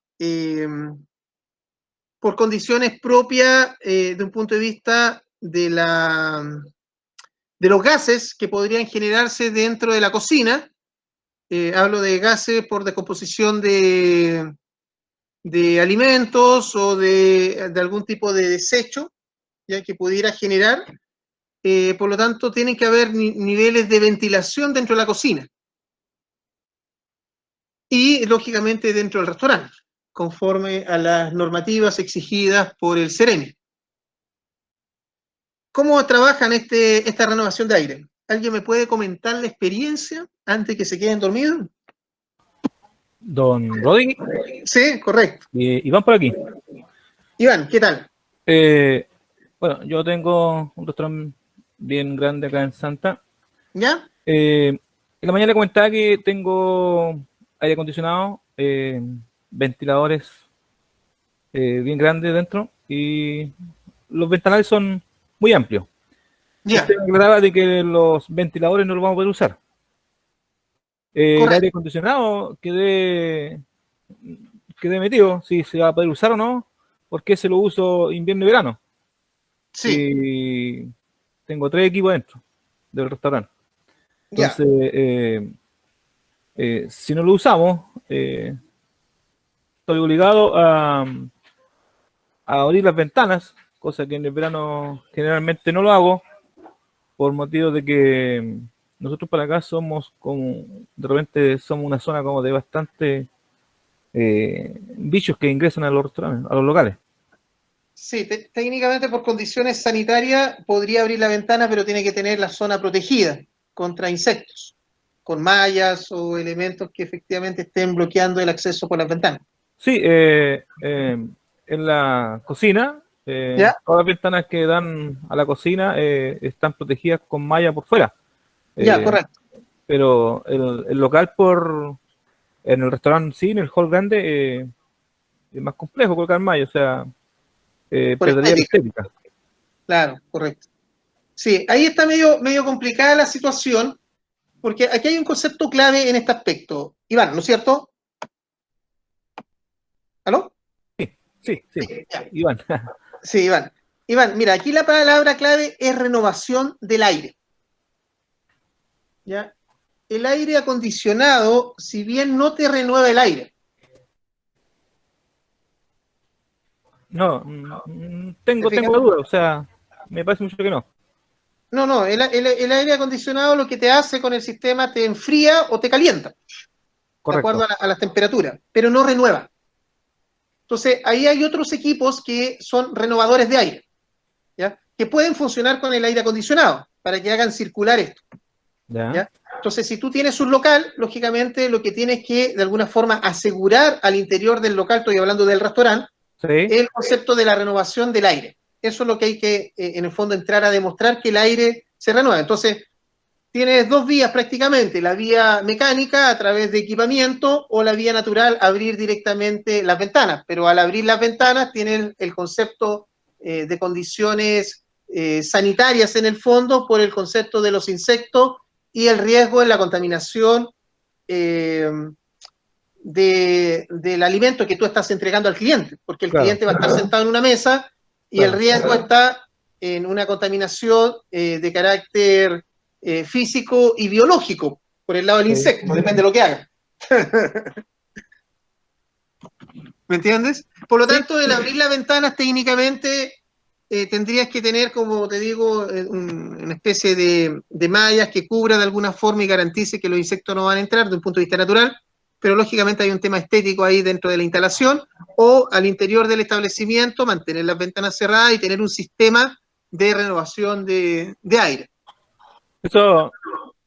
condiciones propias de un punto de vista de los gases que podrían generarse dentro de la cocina. Hablo de gases por descomposición de alimentos o de algún tipo de desecho, ya que pudiera generar. Por lo tanto, tienen que haber niveles de ventilación dentro de la cocina. Y, lógicamente, dentro del restaurante, conforme a las normativas exigidas por el Ceremi. ¿Cómo trabajan esta renovación de aire? ¿Alguien me puede comentar la experiencia antes que se queden dormidos? Don Rodri. Sí, correcto. Iván por aquí. Iván, ¿qué tal? Bueno, yo tengo un restaurante bien grande acá en Santa. ¿Ya? En la mañana le comentaba que tengo aire acondicionado, ventiladores bien grandes dentro y los ventanales son muy amplios. Ya. Usted me aclaraba de que los ventiladores no los vamos a poder usar. El aire acondicionado quedé metido, si se va a poder usar o no, porque se lo uso invierno y verano. Sí. Y tengo 3 equipos dentro del restaurante. Entonces, si no lo usamos, estoy obligado a abrir las ventanas cosa que en el verano generalmente no lo hago, por motivo de que nosotros para acá somos como, de repente somos una zona como de bastante bichos que ingresan a los restaurantes, a los locales. Sí, técnicamente por condiciones sanitarias podría abrir la ventana, pero tiene que tener la zona protegida contra insectos, con mallas o elementos que efectivamente estén bloqueando el acceso por las ventanas. Sí, en la cocina, ¿Ya? todas las ventanas que dan a la cocina están protegidas con malla por fuera. Ya, Eh, correcto. pero el local en el restaurante sí, en el hall grande, es más complejo colocar malla, o sea, Por perdería la estética. estética. Claro, correcto. Sí, ahí está medio complicada la situación, porque aquí hay un concepto clave en este aspecto. Iván, ¿no es cierto? ¿Aló? Sí, Sí, ya. Iván. Sí, Iván. Iván, mira, aquí la palabra clave es renovación del aire. ¿Ya? El aire acondicionado, si bien no te renueva el aire, No, ¿te fijas? tengo dudas, o sea, me parece mucho que no. No, el aire acondicionado lo que te hace con el sistema te enfría o te calienta, de acuerdo Correcto. a las temperaturas, pero no renueva. Entonces, ahí hay otros equipos que son renovadores de aire, ¿ya? Que pueden funcionar con el aire acondicionado para que hagan circular esto, Ya. ¿ya? Entonces, si tú tienes un local, lógicamente lo que tienes que, de alguna forma, asegurar al interior del local, estoy hablando del restaurante, Sí. el concepto de la renovación del aire. Eso es lo que hay que, en el fondo, entrar a demostrar que el aire se renueva. Entonces, tienes dos vías prácticamente, la vía mecánica a través de equipamiento o la vía natural, abrir directamente las ventanas. Pero al abrir las ventanas tienen el concepto de condiciones sanitarias en el fondo por el concepto de los insectos y el riesgo en la contaminación del alimento que tú estás entregando al cliente, porque el Claro, cliente va a estar sentado en una mesa y el claro. riesgo está en una contaminación de carácter físico y biológico por el lado del Sí. insecto, depende de lo que haga. ¿Me entiendes? Por lo Sí, tanto, el abrir las ventanas técnicamente tendrías que tener, como te digo, una especie de mallas que cubra de alguna forma y garantice que los insectos no van a entrar desde un punto de vista natural, pero lógicamente hay un tema estético ahí dentro de la instalación o al interior del establecimiento mantener las ventanas cerradas y tener un sistema de renovación de aire. eso,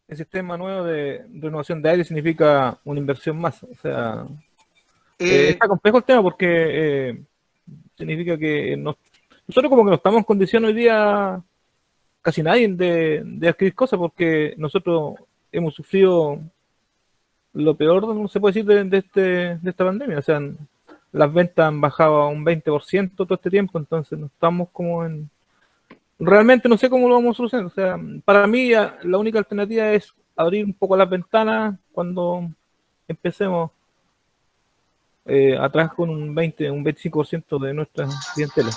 el sistema nuevo de renovación de aire significa una inversión más. O sea, Eh, está complejo el tema porque significa que nosotros como que no estamos en condición hoy día casi nadie de adquirir cosas porque nosotros hemos sufrido lo peor, no se puede decir, de esta pandemia. O sea, las ventas han bajado a un 20% todo este tiempo, entonces no estamos como en... Realmente no sé cómo lo vamos a solucionar. O sea, para mí la única alternativa es abrir un poco las ventanas cuando empecemos a trabajar con un 25% de nuestra clientela.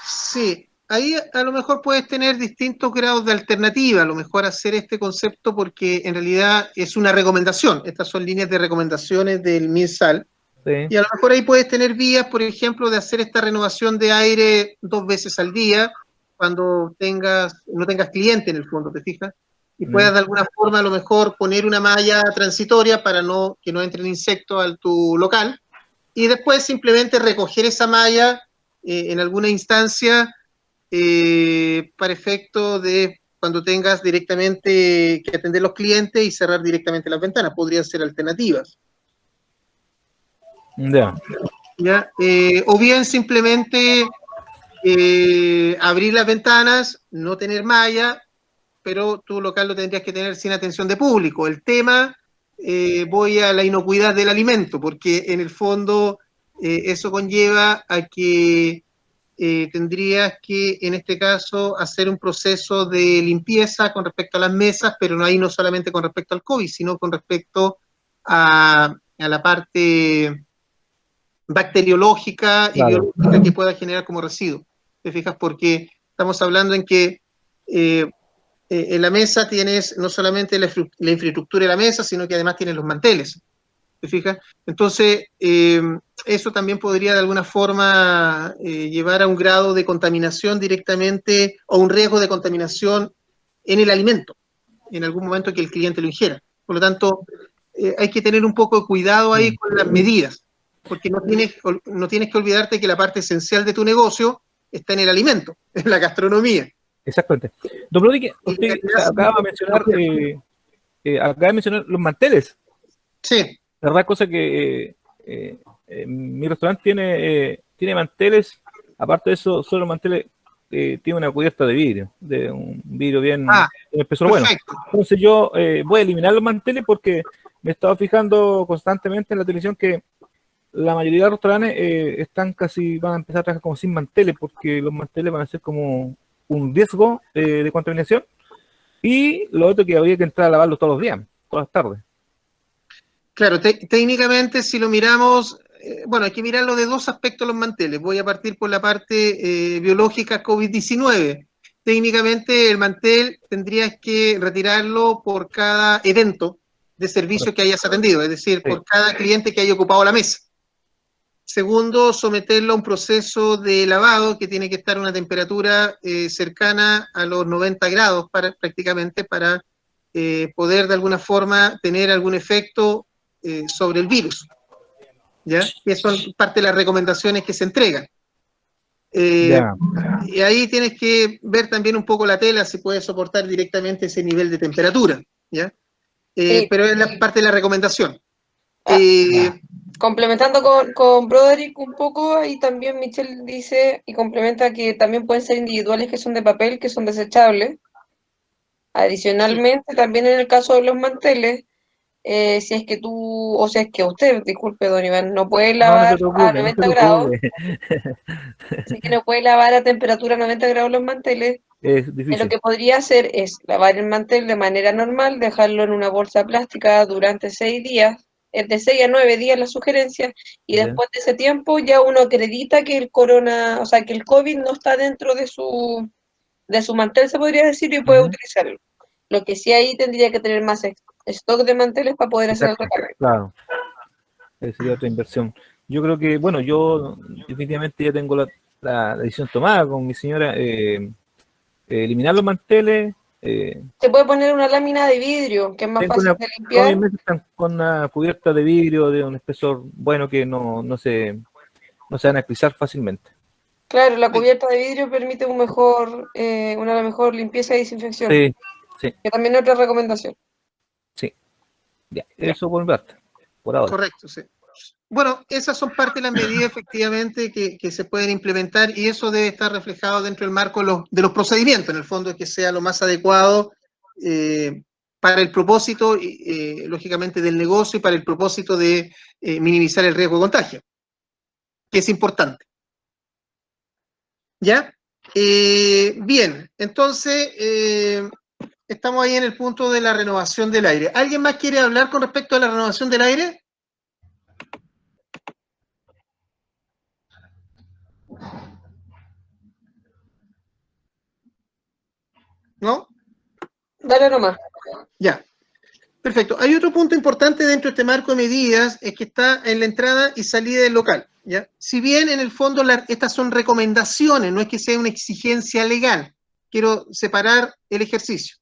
Sí, ahí a lo mejor puedes tener distintos grados de alternativa, a lo mejor hacer este concepto porque en realidad es una recomendación, estas son líneas de recomendaciones del MinSal, Sí. y a lo mejor ahí puedes tener vías, por ejemplo, de hacer esta renovación de aire 2 veces al día, cuando no tengas cliente en el fondo, ¿te fijas? Y puedas de alguna forma a lo mejor poner una malla transitoria para que no entren insectos a tu local, y después simplemente recoger esa malla en alguna instancia para efecto de cuando tengas directamente que atender los clientes y cerrar directamente las ventanas. Podrían ser alternativas. Ya. ¿Ya? O bien simplemente abrir las ventanas, no tener malla, pero tu local lo tendrías que tener sin atención de público. El tema, voy a la inocuidad del alimento, porque en el fondo eso conlleva a que tendrías que, en este caso, hacer un proceso de limpieza con respecto a las mesas, pero no ahí no solamente con respecto al COVID, sino con respecto a la parte bacteriológica y Claro. biológica que pueda generar como residuo. ¿Te fijas? Porque estamos hablando en que en la mesa tienes no solamente la infraestructura de la mesa, sino que además tienes los manteles. ¿te fijas? Entonces, eso también podría de alguna forma llevar a un grado de contaminación directamente o un riesgo de contaminación en el alimento, en algún momento que el cliente lo ingiera. Por lo tanto, hay que tener un poco de cuidado ahí con las medidas, porque no tienes que olvidarte que la parte esencial de tu negocio está en el alimento, en la gastronomía. Exactamente. Don Brody, usted acaba de mencionar los manteles. Sí. La verdad, cosa que mi restaurante tiene manteles, aparte de eso, solo manteles, tiene una cubierta de vidrio, de un vidrio bien espesor bueno. Entonces yo voy a eliminar los manteles porque me he estado fijando constantemente en la televisión que la mayoría de los restaurantes van a empezar a trabajar como sin manteles, porque los manteles van a ser como un riesgo de contaminación. Y lo otro que habría que entrar a lavarlos todos los días, todas las tardes. Claro, técnicamente si lo miramos, bueno, hay que mirarlo de dos aspectos los manteles. Voy a partir por la parte biológica COVID-19. Técnicamente el mantel tendrías que retirarlo por cada evento de servicio que hayas atendido, es decir, por cada cliente que haya ocupado la mesa. Segundo, someterlo a un proceso de lavado que tiene que estar a una temperatura cercana a los 90 grados prácticamente para poder de alguna forma tener algún efecto sobre el virus, ¿ya? Que son parte de las recomendaciones que se entregan. Y ahí tienes que ver también un poco la tela, si puede soportar directamente ese nivel de temperatura, ¿ya? Pero es la parte de la recomendación. Complementando con Broderick un poco, ahí también Michelle dice y complementa que también pueden ser individuales que son de papel, que son desechables. Adicionalmente, también en el caso de los manteles, si es que tú, o sea, es que usted, disculpe, don Iván, no puede lavar a 90 grados, si es que no puede lavar a temperatura 90 grados los manteles, lo que podría hacer es lavar el mantel de manera normal, dejarlo en una bolsa plástica durante 6 días, es de 6 a 9 días la sugerencia, y después de ese tiempo ya uno acredita que el corona, o sea, que el COVID no está dentro de su mantel, se podría decir, y puede utilizarlo. Lo que sí ahí tendría que tener más stock de manteles para poder hacer el recargo. Claro, sería otra inversión. Yo creo que, bueno, yo definitivamente ya tengo la decisión tomada con mi señora, eliminar los manteles. Se puede poner una lámina de vidrio, que es más fácil de limpiar. Están con una cubierta de vidrio de un espesor bueno que no se van a acrizar fácilmente. Claro, la cubierta de vidrio permite una mejor limpieza y desinfección. Sí. Que también es otra recomendación. Sí. Ya, eso por parte, por ahora. Correcto, sí. Bueno, esas son parte de las medidas efectivamente que se pueden implementar y eso debe estar reflejado dentro del marco de los procedimientos, en el fondo, que sea lo más adecuado para el propósito, lógicamente, del negocio y para el propósito de minimizar el riesgo de contagio, que es importante. ¿Ya? Bien, entonces estamos ahí en el punto de la renovación del aire. ¿Alguien más quiere hablar con respecto a la renovación del aire? ¿No? Dale nomás. Ya. Perfecto. Hay otro punto importante dentro de este marco de medidas, es que está en la entrada y salida del local, ¿ya? Si bien en el fondo estas son recomendaciones, no es que sea una exigencia legal. Quiero separar el ejercicio.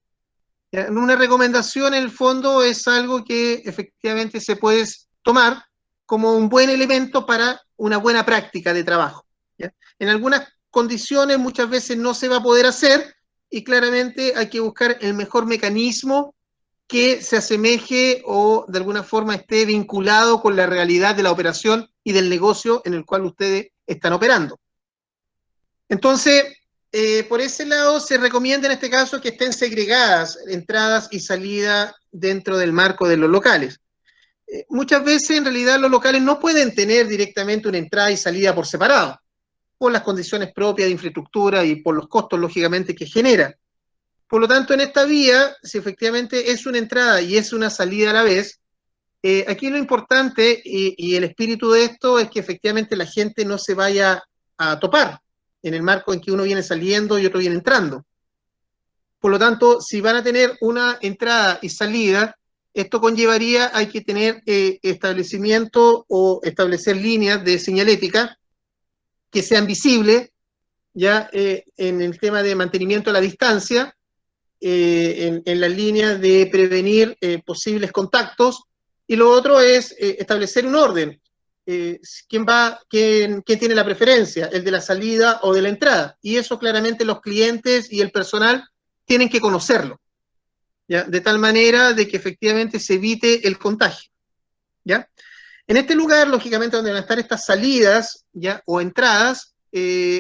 ¿Ya? Una recomendación en el fondo es algo que efectivamente se puede tomar como un buen elemento para una buena práctica de trabajo, ¿ya? En algunas condiciones muchas veces no se va a poder hacer y claramente hay que buscar el mejor mecanismo que se asemeje o de alguna forma esté vinculado con la realidad de la operación y del negocio en el cual ustedes están operando. Entonces, por ese lado se recomienda en este caso que estén segregadas entradas y salidas dentro del marco de los locales. Muchas veces en realidad los locales no pueden tener directamente una entrada y salida por separado, por las condiciones propias de infraestructura y por los costos lógicamente que genera. Por lo tanto, en esta vía, si efectivamente es una entrada y es una salida a la vez, aquí lo importante y el espíritu de esto es que efectivamente la gente no se vaya a topar en el marco en que uno viene saliendo y otro viene entrando. Por lo tanto, si van a tener una entrada y salida, Esto conllevaría, hay que tener establecimiento o establecer líneas de señalética que sean visibles, ya en el tema de mantenimiento de la distancia, en las líneas de prevenir posibles contactos, y lo otro es establecer un orden. ¿Quién tiene la preferencia? ¿El de la salida o de la entrada? Y eso claramente los clientes y el personal tienen que conocerlo, ¿ya? De tal manera de que efectivamente se evite el contagio, ¿ya? En este lugar, lógicamente, donde van a estar estas salidas, ¿ya? O entradas,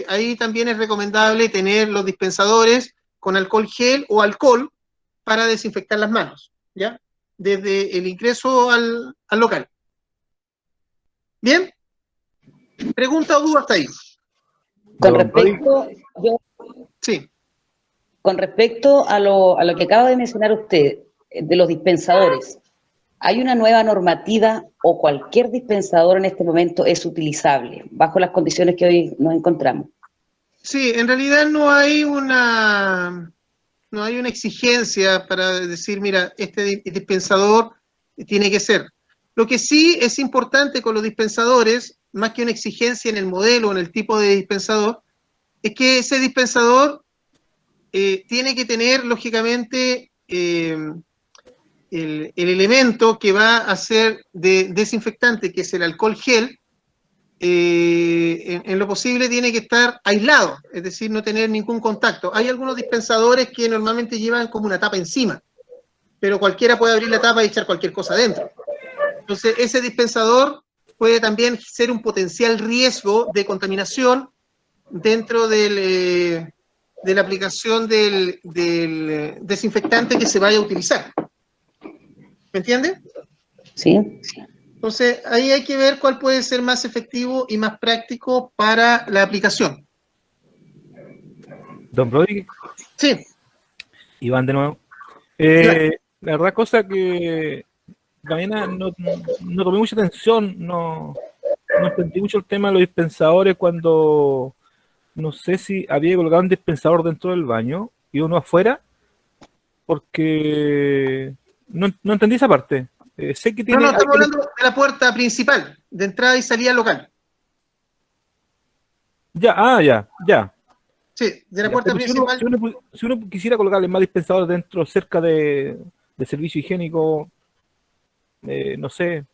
ahí también es recomendable tener los dispensadores con alcohol gel o alcohol para desinfectar las manos, ¿ya? Desde el ingreso al local. ¿Bien? ¿Pregunta o duda hasta ahí? Con respecto, sí. Con respecto a lo que acaba de mencionar usted, de los dispensadores, ¿hay una nueva normativa o cualquier dispensador en este momento es utilizable bajo las condiciones que hoy nos encontramos? Sí, en realidad no hay una exigencia para decir, mira, este dispensador tiene que ser. Lo que sí es importante con los dispensadores, más que una exigencia en el modelo o en el tipo de dispensador, es que ese dispensador tiene que tener, lógicamente, el elemento que va a ser de desinfectante, que es el alcohol gel, en lo posible tiene que estar aislado, es decir, no tener ningún contacto. Hay algunos dispensadores que normalmente llevan como una tapa encima, pero cualquiera puede abrir la tapa y echar cualquier cosa adentro. Entonces, ese dispensador puede también ser un potencial riesgo de contaminación dentro de la aplicación del desinfectante que se vaya a utilizar. ¿Me entiende? Sí. Entonces, ahí hay que ver cuál puede ser más efectivo y más práctico para la aplicación. Don Brody. Sí. Iván de nuevo. La verdad cosa que mañana no tomé mucha atención, no entendí mucho el tema de los dispensadores cuando no sé si había colocado un dispensador dentro del baño y uno afuera, porque no entendí esa parte. Sé que tiene... No, estamos hablando de la puerta principal, de entrada y salida local. Ya, ya. Sí, de la puerta principal. Si uno quisiera colocarle más dispensadores dentro, cerca de servicio higiénico, no sé,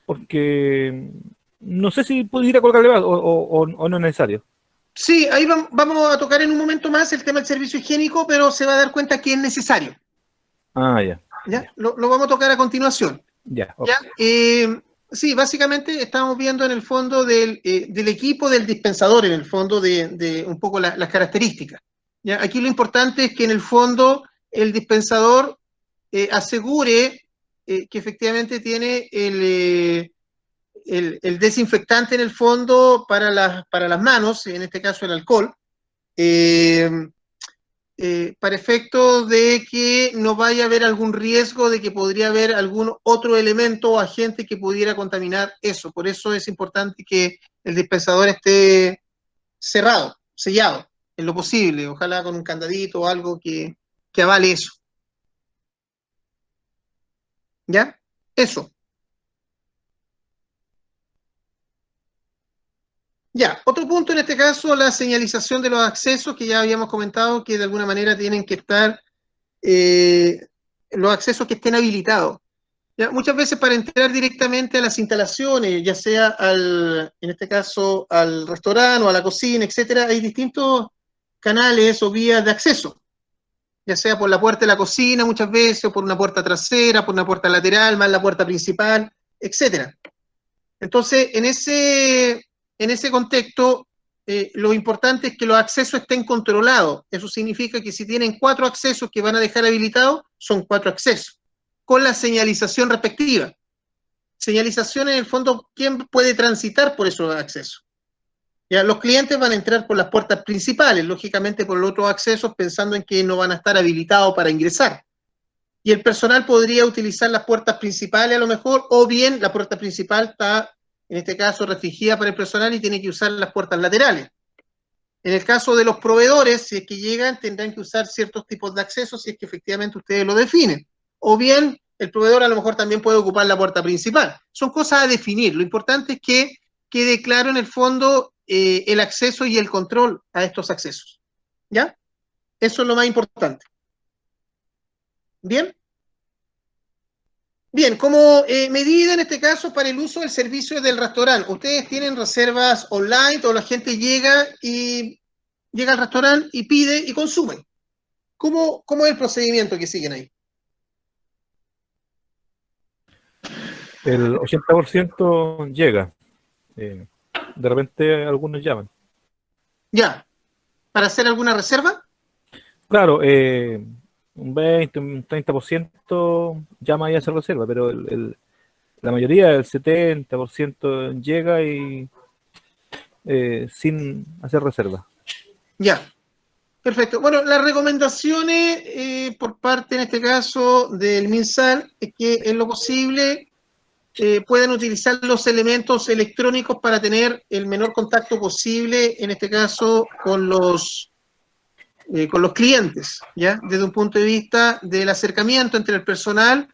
porque no sé si pudiera colocarle más o no es necesario. Sí, ahí vamos a tocar en un momento más el tema del servicio higiénico, pero se va a dar cuenta que es necesario. Ya. Lo vamos a tocar a continuación. Okay. Sí, básicamente estamos viendo en el fondo del equipo del dispensador, en el fondo de un poco las características. ¿Ya? Aquí lo importante es que en el fondo el dispensador asegure que efectivamente tiene el desinfectante en el fondo para las manos, en este caso el alcohol, para efectos de que no vaya a haber algún riesgo de que podría haber algún otro elemento o agente que pudiera contaminar eso. Por eso es importante que el dispensador esté cerrado, sellado, en lo posible, ojalá con un candadito o algo que avale eso. ¿Ya? Eso. Ya, otro punto en este caso, la señalización de los accesos, que ya habíamos comentado que de alguna manera tienen que estar los accesos que estén habilitados. ¿Ya? Muchas veces para entrar directamente a las instalaciones, ya sea en este caso al restaurante o a la cocina, etcétera, hay distintos canales o vías de acceso, ya sea por la puerta de la cocina muchas veces, o por una puerta trasera, por una puerta lateral, más la puerta principal, etcétera. Entonces, en ese contexto, lo importante es que los accesos estén controlados. Eso significa que si tienen 4 accesos que van a dejar habilitados, son 4 accesos, con la señalización respectiva. Señalización en el fondo, ¿quién puede transitar por esos accesos? Ya, los clientes van a entrar por las puertas principales, lógicamente por los otros accesos, pensando en que no van a estar habilitados para ingresar. Y el personal podría utilizar las puertas principales a lo mejor, o bien la puerta principal está, en este caso, restringida para el personal y tiene que usar las puertas laterales. En el caso de los proveedores, si es que llegan, tendrán que usar ciertos tipos de accesos si es que efectivamente ustedes lo definen. O bien el proveedor a lo mejor también puede ocupar la puerta principal. Son cosas a definir. Lo importante es que quede claro en el fondo el acceso y el control a estos accesos. ¿Ya? Eso es lo más importante. ¿Bien? Bien, como medida en este caso para el uso del servicio del restaurante, ¿ustedes tienen reservas online o la gente llega al restaurante y pide y consume? ¿Cómo es el procedimiento que siguen ahí? El 80% llega. De repente algunos llaman. Ya. ¿Para hacer alguna reserva? Claro, un 20, un 30% llama y hace reserva, pero la mayoría, el 70% llega y sin hacer reserva. Ya. Perfecto. Bueno, las recomendaciones por parte, en este caso, del MinSal, es que en lo posible puedan utilizar los elementos electrónicos para tener el menor contacto posible, en este caso, con los clientes, ¿ya? Desde un punto de vista del acercamiento entre el personal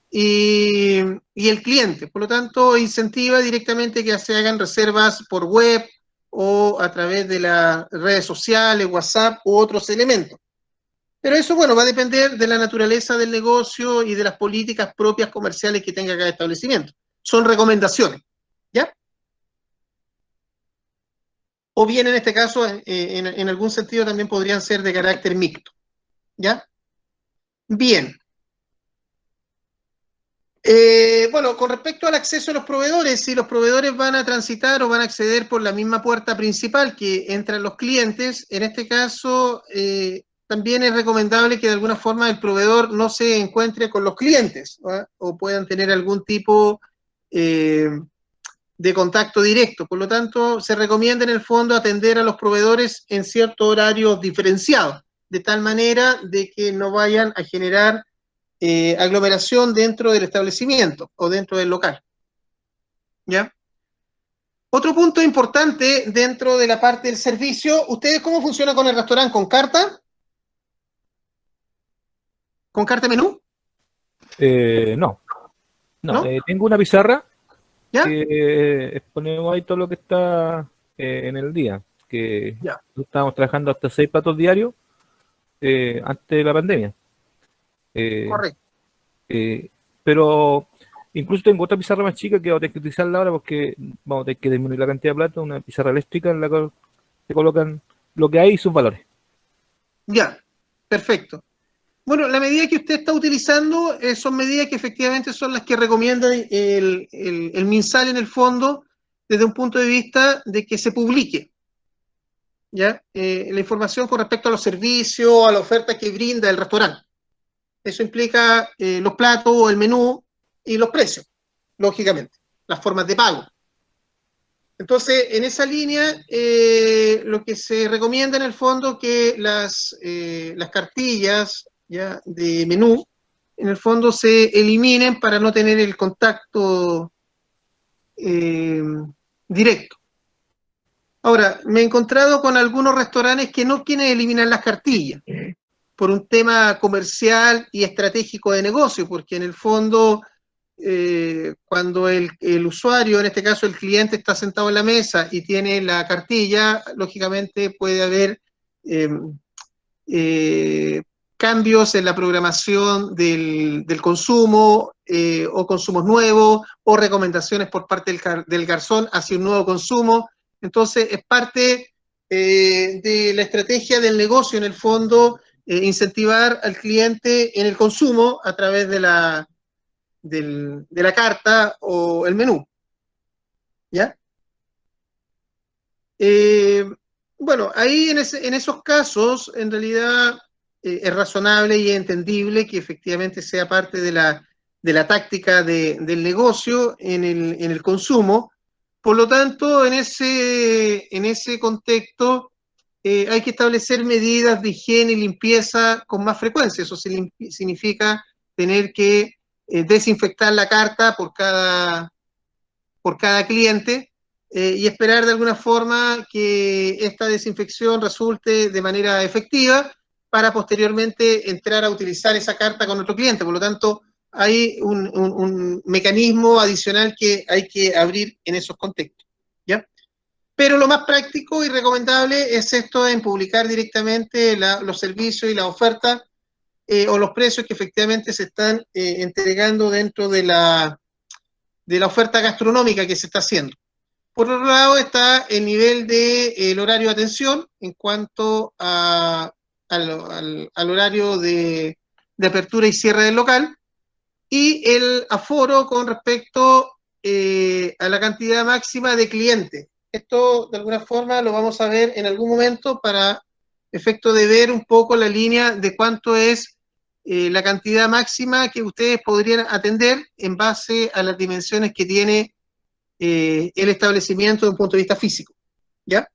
y el cliente. Por lo tanto, incentiva directamente que se hagan reservas por web o a través de las redes sociales, WhatsApp u otros elementos. Pero eso, bueno, va a depender de la naturaleza del negocio y de las políticas propias comerciales que tenga cada establecimiento. Son recomendaciones, ¿ya? O bien, en este caso, en algún sentido también podrían ser de carácter mixto, ¿ya? Bien. Bueno, con respecto al acceso a los proveedores, si los proveedores van a transitar o van a acceder por la misma puerta principal que entran los clientes, en este caso también es recomendable que de alguna forma el proveedor no se encuentre con los clientes, ¿no? O puedan tener algún tipo de contacto directo. Por lo tanto, se recomienda en el fondo atender a los proveedores en ciertos horarios diferenciados, de tal manera de que no vayan a generar aglomeración dentro del establecimiento o dentro del local. ¿Ya? Otro punto importante dentro de la parte del servicio, ¿ustedes cómo funciona con el restaurante? ¿Con carta? ¿Con carta menú? No. ¿No? Tengo una pizarra ¿Ya? que exponemos ahí todo lo que está en el día, que Ya. estábamos trabajando hasta 6 platos diarios antes de la pandemia. Correcto. Pero incluso tengo otra pizarra más chica que vamos a tener que utilizarla ahora porque vamos a tener que disminuir la cantidad de platos, una pizarra eléctrica en la cual se colocan lo que hay y sus valores. Ya, perfecto. Bueno, la medida que usted está utilizando son medidas que efectivamente son las que recomienda el MinSal en el fondo desde un punto de vista de que se publique, ¿ya? La información con respecto a los servicios, a la oferta que brinda el restaurante. Eso implica los platos, el menú y los precios, lógicamente, las formas de pago. Entonces, en esa línea, lo que se recomienda en el fondo que las cartillas, ¿ya?, de menú, en el fondo se eliminen para no tener el contacto directo. Ahora, me he encontrado con algunos restaurantes que no quieren eliminar las cartillas por un tema comercial y estratégico de negocio, porque en el fondo, cuando el usuario, en este caso el cliente, está sentado en la mesa y tiene la cartilla, lógicamente puede haber cambios en la programación del consumo o consumos nuevos o recomendaciones por parte del garzón hacia un nuevo consumo. Entonces, es parte de la estrategia del negocio, en el fondo, incentivar al cliente en el consumo a través de la carta o el menú. ¿Ya? Bueno, ahí en esos casos, en realidad, es razonable y entendible que efectivamente sea parte de la táctica del negocio en el consumo. Por lo tanto, en ese contexto, hay que establecer medidas de higiene y limpieza con más frecuencia. Eso significa tener que desinfectar la carta por cada cliente y esperar de alguna forma que esta desinfección resulte de manera efectiva para posteriormente entrar a utilizar esa carta con otro cliente. Por lo tanto, hay un mecanismo adicional que hay que abrir en esos contextos, ¿ya? Pero lo más práctico y recomendable es esto en publicar directamente los servicios y la oferta o los precios que efectivamente se están entregando dentro de la oferta gastronómica que se está haciendo. Por otro lado está el nivel del horario de atención en cuanto al horario de apertura y cierre del local, y el aforo con respecto a la cantidad máxima de clientes. Esto de alguna forma lo vamos a ver en algún momento para efecto de ver un poco la línea de cuánto es la cantidad máxima que ustedes podrían atender en base a las dimensiones que tiene el establecimiento desde un punto de vista físico, ¿ya?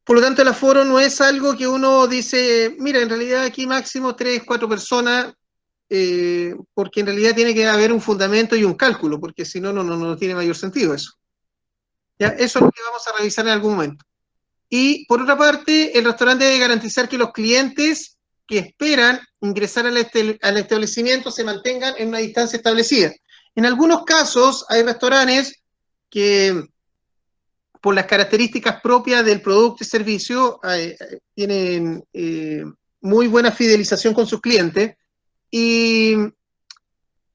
Por lo tanto, el aforo no es algo que uno dice, mira, en realidad aquí máximo 3, 4 personas, porque en realidad tiene que haber un fundamento y un cálculo, porque si no, no tiene mayor sentido eso. ¿Ya? Eso es lo que vamos a revisar en algún momento. Y por otra parte, el restaurante debe garantizar que los clientes que esperan ingresar al establecimiento se mantengan en una distancia establecida. En algunos casos hay restaurantes que, por las características propias del producto y servicio, tienen muy buena fidelización con sus clientes y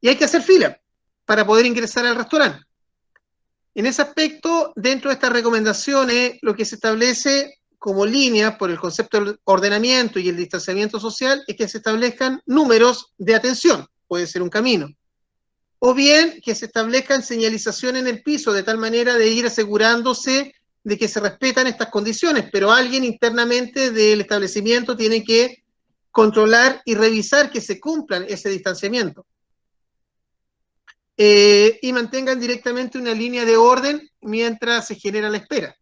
hay que hacer fila para poder ingresar al restaurante. En ese aspecto, dentro de estas recomendaciones, lo que se establece como línea por el concepto del ordenamiento y el distanciamiento social es que se establezcan números de atención, puede ser un camino, o bien que se establezcan señalización en el piso de tal manera de ir asegurándose de que se respetan estas condiciones, pero alguien internamente del establecimiento tiene que controlar y revisar que se cumplan ese distanciamiento. Y mantengan directamente una línea de orden mientras se genera la espera.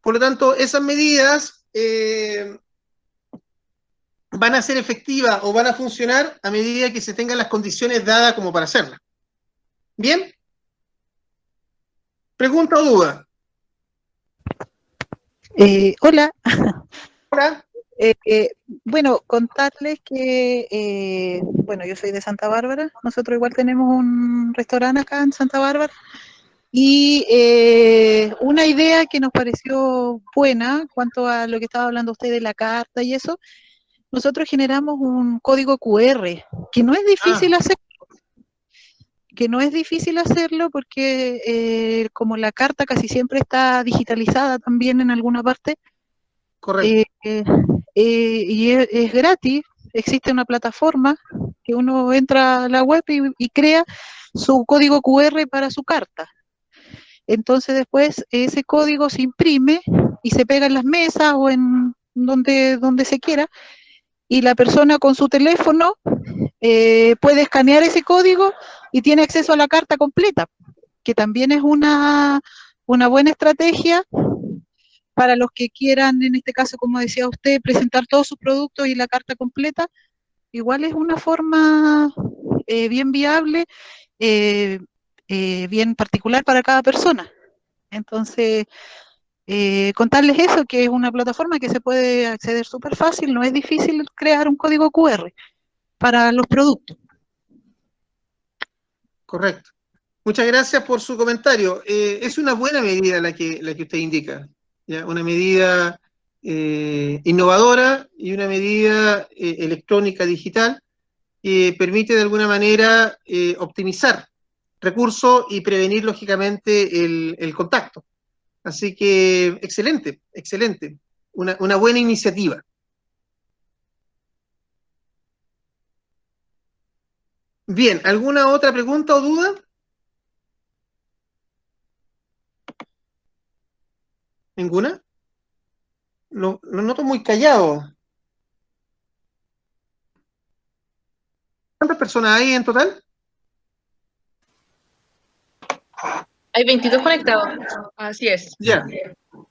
Por lo tanto, esas medidas van a ser efectivas o van a funcionar a medida que se tengan las condiciones dadas como para hacerlas. ¿Bien? ¿Pregunta o duda? Hola. Hola. Bueno, contarles que, bueno, yo soy de Santa Bárbara, nosotros igual tenemos un restaurante acá en Santa Bárbara, y una idea que nos pareció buena, cuanto a lo que estaba hablando usted de la carta y eso, nosotros generamos un código QR, que no es difícil hacerlo porque como la carta casi siempre está digitalizada también en alguna parte. Correcto. Y es gratis, existe una plataforma que uno entra a la web y crea su código QR para su carta. Entonces después ese código se imprime y se pega en las mesas o en donde se quiera, y la persona con su teléfono puede escanear ese código y tiene acceso a la carta completa, que también es una buena estrategia para los que quieran, en este caso, como decía usted, presentar todos sus productos y la carta completa. Igual es una forma bien viable, bien particular para cada persona. Entonces, contarles eso, que es una plataforma que se puede acceder súper fácil, no es difícil crear un código QR para los productos. Correcto. Muchas gracias por su comentario. Es una buena medida la que usted indica, ¿ya? Una medida innovadora y una medida electrónica digital que permite de alguna manera optimizar recursos y prevenir lógicamente el contacto. Así que excelente, excelente. Una buena iniciativa. Bien, ¿alguna otra pregunta o duda? ¿Ninguna? Lo noto muy callado. ¿Cuántas personas hay en total? Hay 22 conectados, así es. Ya.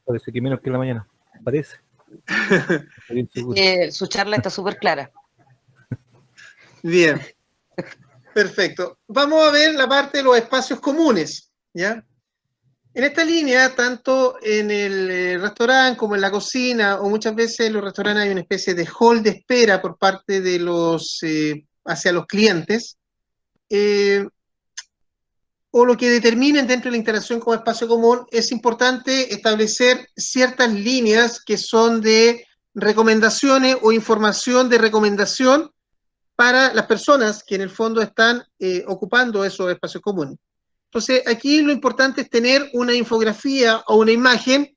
Parece que menos que en la mañana. Parece. Su charla está súper clara. Bien. Perfecto. Vamos a ver la parte de los espacios comunes, ¿ya? En esta línea, tanto en el restaurante como en la cocina, o muchas veces en los restaurantes hay una especie de hall de espera por parte de los hacia los clientes, o lo que determinen dentro de la instalación como espacio común, es importante establecer ciertas líneas que son de recomendaciones o información de recomendación para las personas que en el fondo están ocupando esos espacios comunes. Entonces, aquí lo importante es tener una infografía o una imagen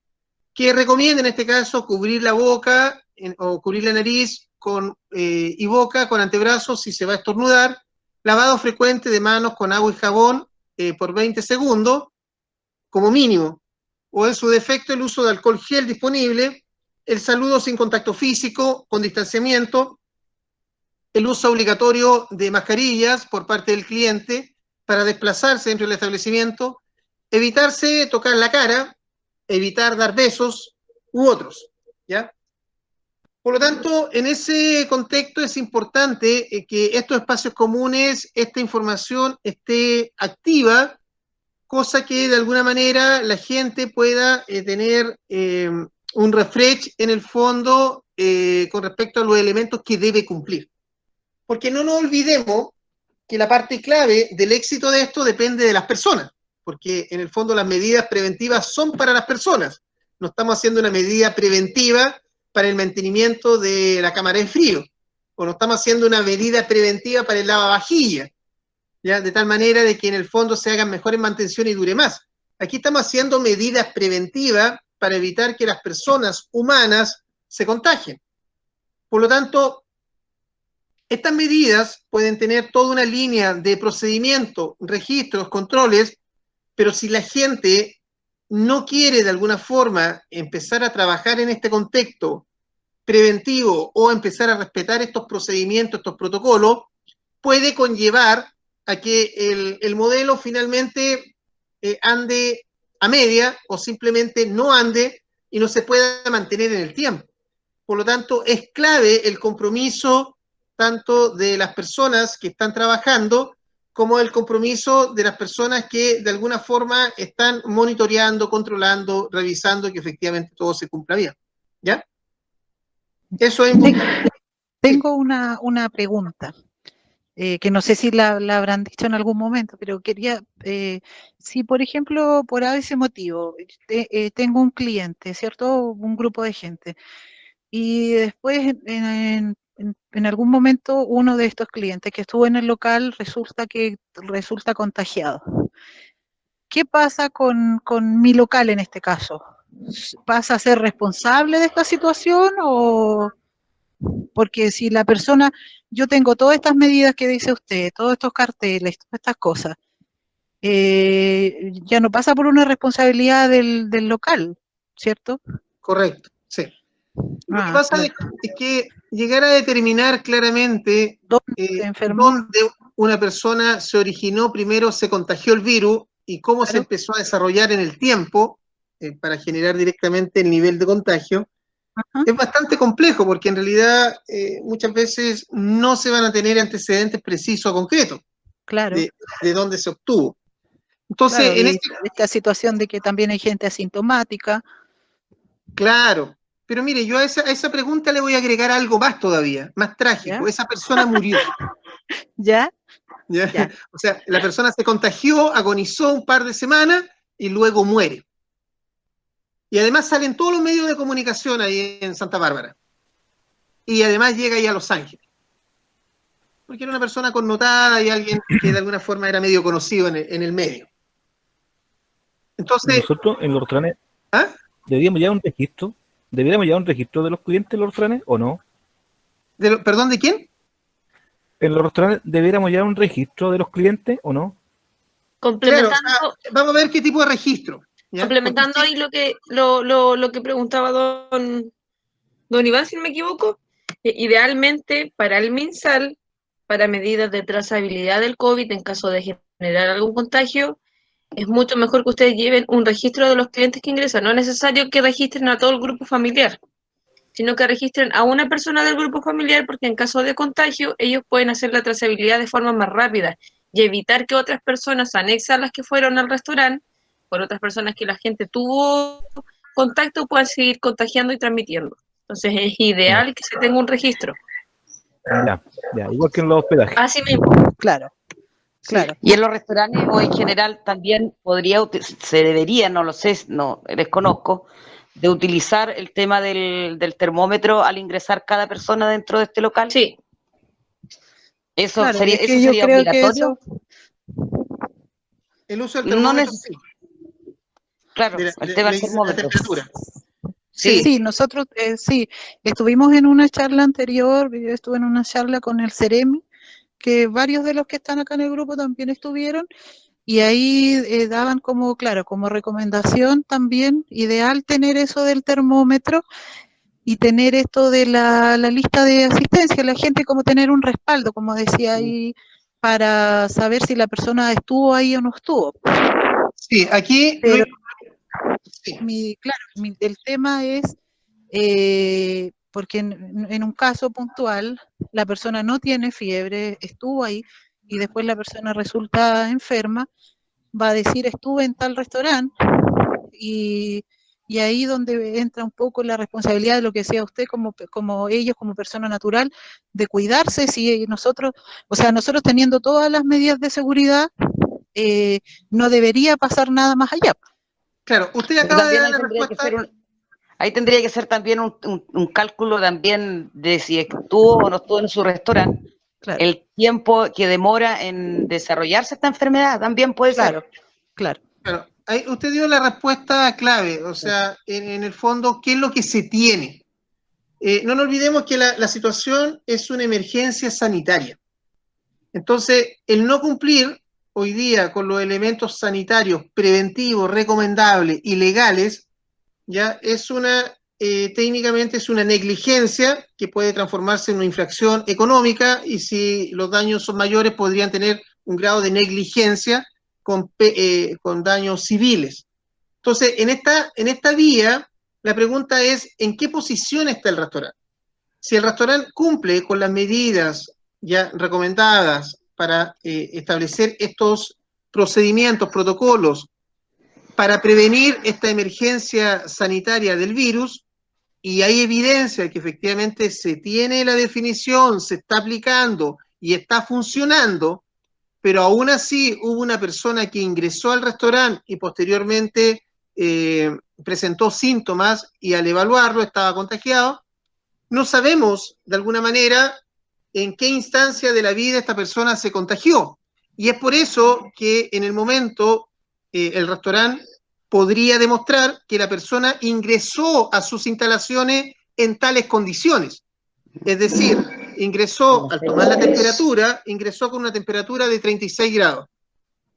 que recomiende, en este caso, cubrir la boca o cubrir la nariz y boca con antebrazos si se va a estornudar, lavado frecuente de manos con agua y jabón por 20 segundos, como mínimo, o en su defecto el uso de alcohol gel disponible, el saludo sin contacto físico, con distanciamiento, el uso obligatorio de mascarillas por parte del cliente para desplazarse dentro del establecimiento, evitarse tocar la cara, evitar dar besos u otros, ¿ya? Por lo tanto, en ese contexto es importante que estos espacios comunes, esta información esté activa, cosa que de alguna manera la gente pueda tener un refresh en el fondo con respecto a los elementos que debe cumplir. Porque no nos olvidemos que la parte clave del éxito de esto depende de las personas, porque en el fondo las medidas preventivas son para las personas. No estamos haciendo una medida preventiva para el mantenimiento de la cámara de frío, o no estamos haciendo una medida preventiva para el lavavajillas, ¿ya? De tal manera de que en el fondo se hagan mejores mantenciones y dure más. Aquí estamos haciendo medidas preventivas para evitar que las personas humanas se contagien. Por lo tanto, estas medidas pueden tener toda una línea de procedimiento, registros, controles, pero si la gente no quiere de alguna forma empezar a trabajar en este contexto preventivo o empezar a respetar estos procedimientos, estos protocolos, puede conllevar a que el modelo finalmente ande a media o simplemente no ande y no se pueda mantener en el tiempo. Por lo tanto, es clave el compromiso tanto de las personas que están trabajando como el compromiso de las personas que de alguna forma están monitoreando, controlando, revisando que efectivamente todo se cumpla bien. ¿Ya? Eso es importante. Tengo una pregunta, que no sé si la habrán dicho en algún momento, pero quería, si por ejemplo, por ese motivo, tengo un cliente, ¿cierto? Un grupo de gente, y después en algún momento uno de estos clientes que estuvo en el local resulta contagiado. ¿Qué pasa con mi local en este caso? ¿Pasa a ser responsable de esta situación o...? Porque si la persona, yo tengo todas estas medidas que dice usted, todos estos carteles, todas estas cosas, ya no pasa por una responsabilidad del local, ¿cierto? Correcto, sí. Lo que pasa es que llegar a determinar claramente dónde una persona se originó primero, se contagió el virus y cómo se empezó a desarrollar en el tiempo para generar directamente el nivel de contagio, es bastante complejo porque en realidad muchas veces no se van a tener antecedentes precisos o concretos de dónde se obtuvo. Entonces, en esta situación de que también hay gente asintomática. Claro, pero mire, yo a esa pregunta le voy a agregar algo más todavía, más trágico. ¿Ya? Esa persona murió. ¿Ya? ¿Ya? O sea, la persona se contagió, agonizó un par de semanas y luego muere. Y además salen todos los medios de comunicación ahí en Santa Bárbara. Y además llega ahí a Los Ángeles. Porque era una persona connotada y alguien que de alguna forma era medio conocido en el medio. Entonces... Nosotros en los Ortranes, ¿deberíamos llevar un registro? ¿Deberíamos llevar un registro de los clientes en los Ortranes o no? ¿Perdón, de quién? En los Ortranes, ¿deberíamos llevar un registro de los clientes o no? Complementando... Claro, o sea, vamos a ver qué tipo de registro. ¿Ya? Complementando ahí lo que preguntaba don Iván, si no me equivoco, idealmente para el MinSal, para medidas de trazabilidad del COVID en caso de generar algún contagio, es mucho mejor que ustedes lleven un registro de los clientes que ingresan. No es necesario que registren a todo el grupo familiar, sino que registren a una persona del grupo familiar, porque en caso de contagio ellos pueden hacer la trazabilidad de forma más rápida y evitar que otras personas anexas a las que fueron al restaurante, por otras personas que la gente tuvo contacto, puedan seguir contagiando y transmitiendo. Entonces es ideal que se tenga un registro. Ya, igual que en los hospedajes. Así mismo. Claro, claro. Y en los restaurantes o en general también se debería, no lo sé, no desconozco, de utilizar el tema del termómetro al ingresar cada persona dentro de este local. Sí. Eso Claro, sería, es que eso yo sería creo que obligatorio. El uso del No termómetro, neces- sí, Claro, de el tema del la termómetro. temperatura. Sí. Sí, nosotros sí, estuvimos en una charla anterior, yo estuve en una charla con el Ceremi, que varios de los que están acá en el grupo también estuvieron, y ahí daban como, claro, como recomendación también, ideal tener eso del termómetro y tener esto de la lista de asistencia, la gente como tener un respaldo, como decía ahí, para saber si la persona estuvo ahí o no estuvo. Sí, aquí Pero sí. el tema es, porque en un caso puntual, la persona no tiene fiebre, estuvo ahí, y después la persona resulta enferma, va a decir estuve en tal restaurante, y ahí donde entra un poco la responsabilidad de lo que decía usted, como ellos, como persona natural, de cuidarse. Si nosotros, o sea, nosotros teniendo todas las medidas de seguridad, no debería pasar nada más allá. Claro, usted Pero acaba de también dar ahí la tendría que respuesta. ser ahí tendría que ser también un cálculo también de si estuvo o no estuvo en su restaurante. Claro, El tiempo que demora en desarrollarse esta enfermedad también puede claro, ser. claro. Claro, ahí usted dio la respuesta clave, o sea, en el fondo, ¿qué es lo que se tiene? No nos olvidemos que la situación es una emergencia sanitaria. Entonces, el no cumplir hoy día con los elementos sanitarios preventivos, recomendables y legales, ya es técnicamente es una negligencia que puede transformarse en una infracción económica, y si los daños son mayores podrían tener un grado de negligencia con daños civiles. Entonces, en esta vía, la pregunta es, ¿en qué posición está el restaurante? Si el restaurante cumple con las medidas ya recomendadas para establecer estos procedimientos, protocolos, para prevenir esta emergencia sanitaria del virus, y hay evidencia de que efectivamente se tiene la definición, se está aplicando y está funcionando, pero aún así hubo una persona que ingresó al restaurante y posteriormente presentó síntomas y al evaluarlo estaba contagiado, no sabemos de alguna manera en qué instancia de la vida esta persona se contagió. Y es por eso que en el momento el restaurante podría demostrar que la persona ingresó a sus instalaciones en tales condiciones. Es decir, ingresó al tomar la temperatura, ingresó con una temperatura de 36 grados.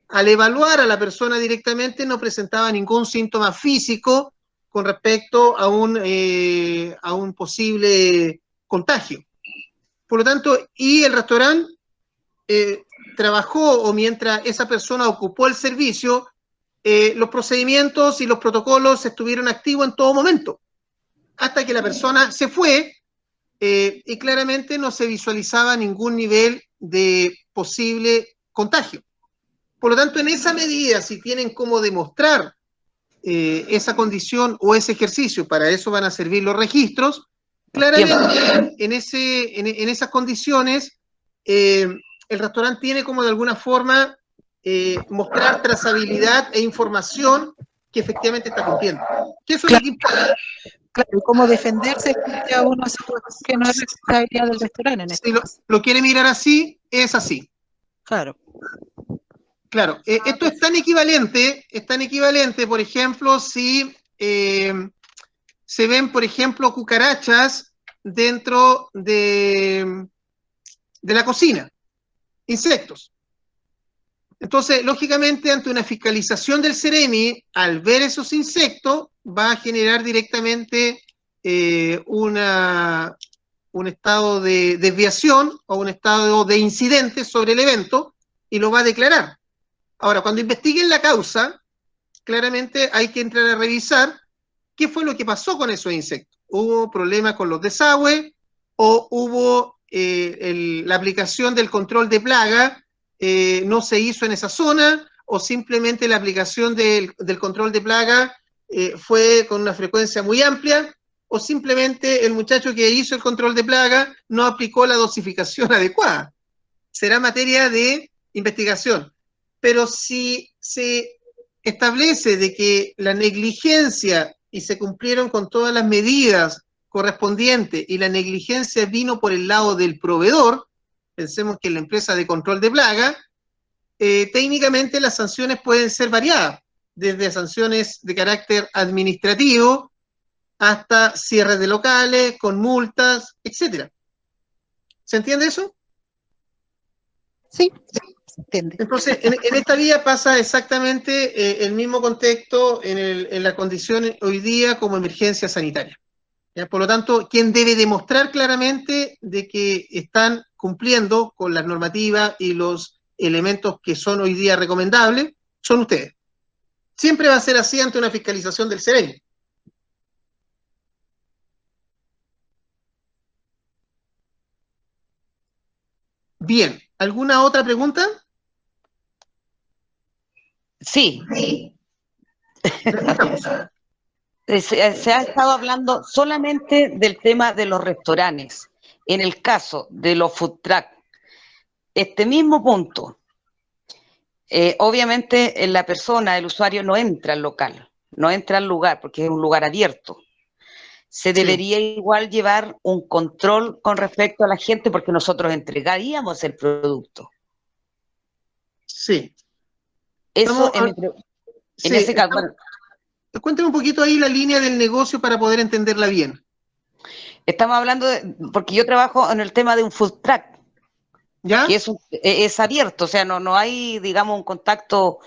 Al evaluar a la persona directamente no presentaba ningún síntoma físico con respecto a un posible contagio. Por lo tanto, y el restaurante trabajó, o mientras esa persona ocupó el servicio, los procedimientos y los protocolos estuvieron activos en todo momento, hasta que la persona se fue y claramente no se visualizaba ningún nivel de posible contagio. Por lo tanto, en esa medida, si tienen cómo demostrar esa condición o ese ejercicio, para eso van a servir los registros, claramente en esas condiciones el restaurante tiene como de alguna forma mostrar trazabilidad e información que efectivamente está cumpliendo. Que eso es lo que importa. Claro, cómo defenderse frente a una situación que no es responsabilidad del restaurante en este Si caso. lo quiere mirar así, es así. Claro. Claro, esto es tan equivalente, por ejemplo, si se ven, por ejemplo, cucarachas dentro de la cocina, insectos. Entonces, lógicamente, ante una fiscalización del Ceremi, al ver esos insectos, va a generar directamente un estado de desviación o un estado de incidente sobre el evento y lo va a declarar. Ahora, cuando investiguen la causa, claramente hay que entrar a revisar qué fue lo que pasó con esos insectos. ¿Hubo problemas con los desagües o hubo la aplicación del control de plaga no se hizo en esa zona, o simplemente la aplicación del control de plaga fue con una frecuencia muy amplia, o simplemente el muchacho que hizo el control de plaga no aplicó la dosificación adecuada. Será materia de investigación. Pero si se establece de que la negligencia y se cumplieron con todas las medidas correspondientes y la negligencia vino por el lado del proveedor, pensemos que en la empresa de control de plaga, técnicamente las sanciones pueden ser variadas, desde sanciones de carácter administrativo hasta cierres de locales, con multas, etc. ¿Se entiende eso? Sí, se entiende. Entonces, en esta vía pasa exactamente el mismo contexto en la condición hoy día como emergencia sanitaria. ¿Ya? Por lo tanto, quien debe demostrar claramente de que están cumpliendo con las normativas y los elementos que son hoy día recomendables son ustedes. Siempre va a ser así ante una fiscalización del CEREMI. Bien, ¿alguna otra pregunta? Sí. Se ha estado hablando solamente del tema de los restaurantes. En el caso de los food truck, este mismo punto, obviamente la persona, el usuario no entra al local, no entra al lugar porque es un lugar abierto. Se debería igual llevar un control con respecto a la gente porque nosotros entregaríamos el producto. Sí. Eso en ese caso. Bueno, cuéntame un poquito ahí la línea del negocio para poder entenderla bien. Estamos hablando porque yo trabajo en el tema de un food truck. ¿Ya? Que es abierto, o sea, no hay, digamos, un contacto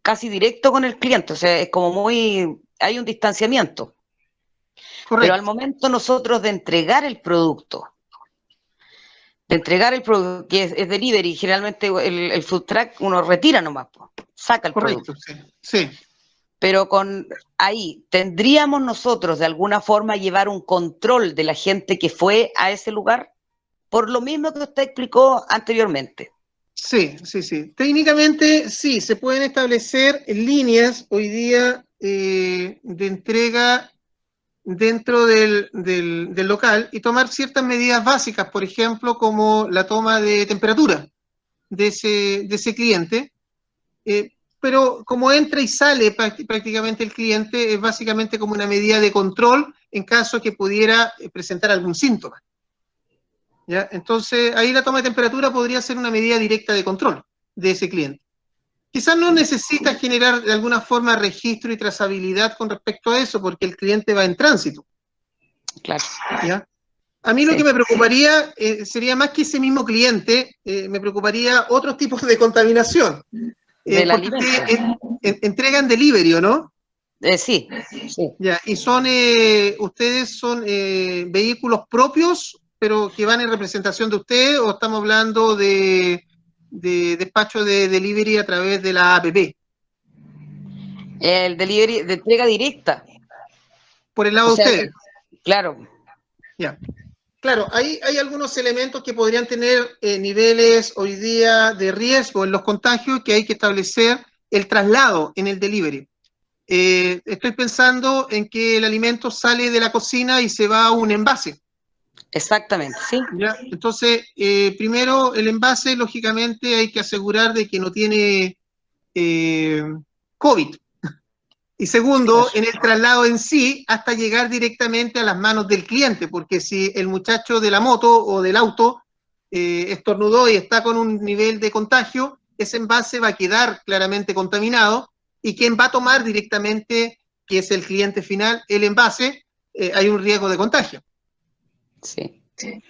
casi directo con el cliente, o sea, es como hay un distanciamiento. Correcto. Pero al momento nosotros de entregar el producto, que es delivery, generalmente el food truck uno retira nomás, saca el producto. Correcto, sí. Pero ahí, ¿tendríamos nosotros de alguna forma llevar un control de la gente que fue a ese lugar? Por lo mismo que usted explicó anteriormente. Sí. Técnicamente, sí, se pueden establecer líneas hoy día de entrega dentro del local y tomar ciertas medidas básicas, por ejemplo, como la toma de temperatura de ese cliente. Pero como entra y sale prácticamente el cliente, es básicamente como una medida de control en caso que pudiera presentar algún síntoma. ¿Ya? Entonces, ahí la toma de temperatura podría ser una medida directa de control de ese cliente. Quizás no necesitas generar de alguna forma registro y trazabilidad con respecto a eso, porque el cliente va en tránsito. Claro. ¿Ya? A mí lo que me preocuparía sería más que ese mismo cliente, me preocuparía otros tipos de contaminación. Porque entregan delivery, ¿o no? Sí. Ya, y ustedes son vehículos propios, pero que van en representación de ustedes, o estamos hablando de despacho de delivery a través de la app. El delivery de entrega directa. Por el lado de ustedes. Claro. Ya. Claro, hay algunos elementos que podrían tener niveles hoy día de riesgo en los contagios que hay que establecer el traslado en el delivery. Estoy pensando en que el alimento sale de la cocina y se va a un envase. Exactamente, sí. ¿Ya? Entonces, primero, el envase, lógicamente, hay que asegurar de que no tiene COVID. Y segundo, en el traslado en sí, hasta llegar directamente a las manos del cliente, porque si el muchacho de la moto o del auto estornudó y está con un nivel de contagio, ese envase va a quedar claramente contaminado, y quien va a tomar directamente, que es el cliente final, el envase, hay un riesgo de contagio. Sí.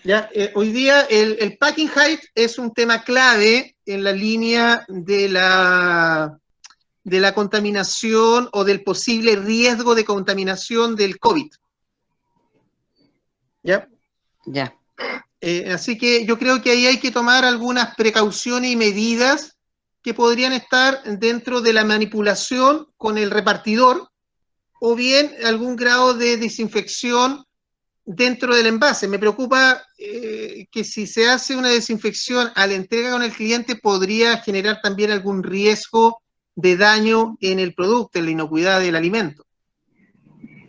¿Ya? Hoy día el packing height es un tema clave en la línea de la contaminación o del posible riesgo de contaminación del COVID. ¿Ya? Ya. Así que yo creo que ahí hay que tomar algunas precauciones y medidas que podrían estar dentro de la manipulación con el repartidor, o bien algún grado de desinfección dentro del envase. Me preocupa que si se hace una desinfección a la entrega con el cliente podría generar también algún riesgo de daño en el producto, en la inocuidad del alimento.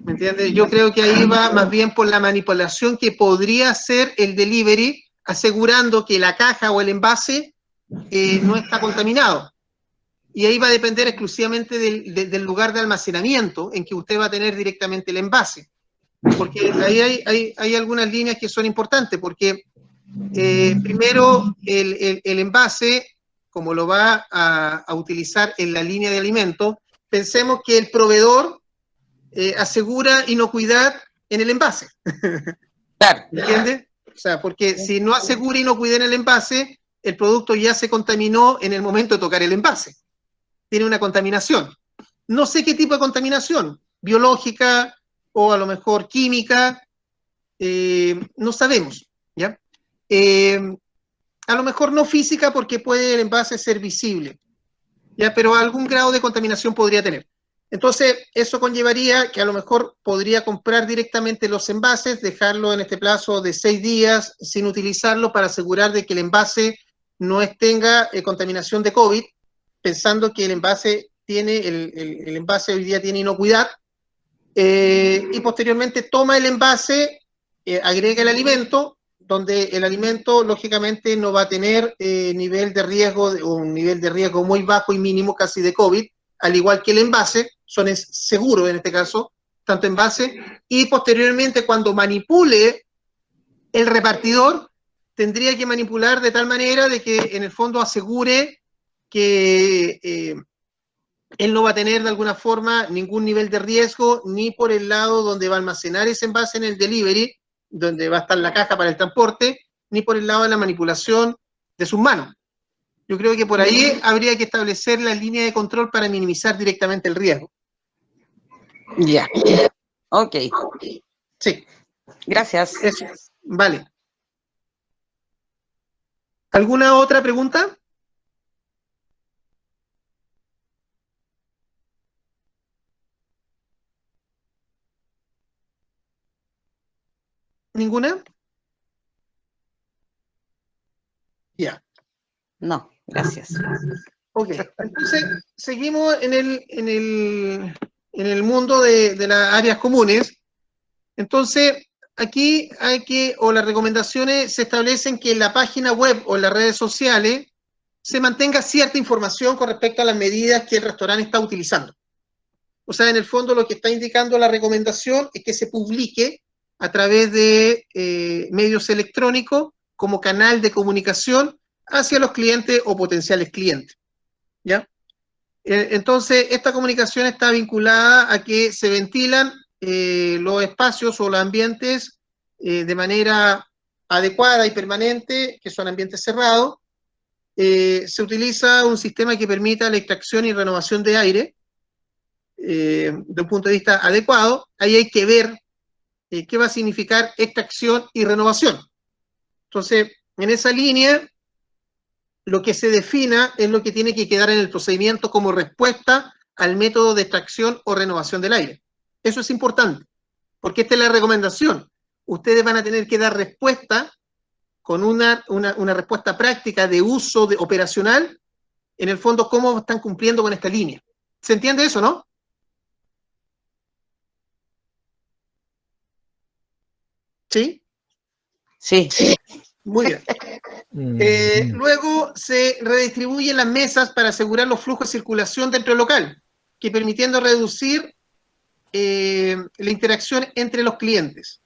¿Me entiendes? Yo creo que ahí va más bien por la manipulación que podría hacer el delivery, asegurando que la caja o el envase no está contaminado. Y ahí va a depender exclusivamente del lugar de almacenamiento en que usted va a tener directamente el envase. Porque ahí hay algunas líneas que son importantes, porque primero el envase, como lo va a utilizar en la línea de alimentos, pensemos que el proveedor asegura inocuidad en el envase. Claro. ¿Entiendes? O sea, porque si no asegura inocuidad en el envase, el producto ya se contaminó en el momento de tocar el envase. Tiene una contaminación. No sé qué tipo de contaminación, biológica o a lo mejor química, no sabemos, ¿ya? A lo mejor no física porque puede el envase ser visible, ¿ya? Pero algún grado de contaminación podría tener. Entonces, eso conllevaría que a lo mejor podría comprar directamente los envases, dejarlo en este plazo de 6 días sin utilizarlo para asegurar de que el envase no tenga contaminación de COVID, pensando que el envase tiene, el envase hoy día tiene inocuidad, y posteriormente toma el envase, agrega el alimento, donde el alimento lógicamente no va a tener nivel de riesgo, o un nivel de riesgo muy bajo y mínimo casi de COVID, al igual que el envase, son seguros en este caso, tanto envase, y posteriormente cuando manipule el repartidor, tendría que manipular de tal manera de que en el fondo asegure que él no va a tener de alguna forma ningún nivel de riesgo, ni por el lado donde va a almacenar ese envase en el delivery, donde va a estar la caja para el transporte, ni por el lado de la manipulación de sus manos. Yo creo que por ahí habría que establecer la línea de control para minimizar directamente el riesgo. Ya. Ok. Sí. Gracias. Eso. Vale. ¿Alguna otra pregunta? ¿Ninguna? Ya. No, gracias. Ok, entonces seguimos en el mundo de las áreas comunes. Entonces, aquí o las recomendaciones se establecen que en la página web o en las redes sociales se mantenga cierta información con respecto a las medidas que el restaurante está utilizando. O sea, en el fondo lo que está indicando la recomendación es que se publique a través de medios electrónicos como canal de comunicación hacia los clientes o potenciales clientes. ¿Ya? Entonces, esta comunicación está vinculada a que se ventilan los espacios o los ambientes de manera adecuada y permanente, que son ambientes cerrados. Se utiliza un sistema que permita la extracción y renovación de aire de un punto de vista adecuado. Ahí hay que ver qué va a significar extracción y renovación. Entonces, en esa línea, lo que se defina es lo que tiene que quedar en el procedimiento como respuesta al método de extracción o renovación del aire. Eso es importante, porque esta es la recomendación. Ustedes van a tener que dar respuesta con una respuesta práctica de uso operacional, en el fondo, cómo están cumpliendo con esta línea. ¿Se entiende eso, no? ¿Sí? Sí. Muy bien. Luego se redistribuyen las mesas para asegurar los flujos de circulación dentro del local, que permitiendo reducir la interacción entre los clientes.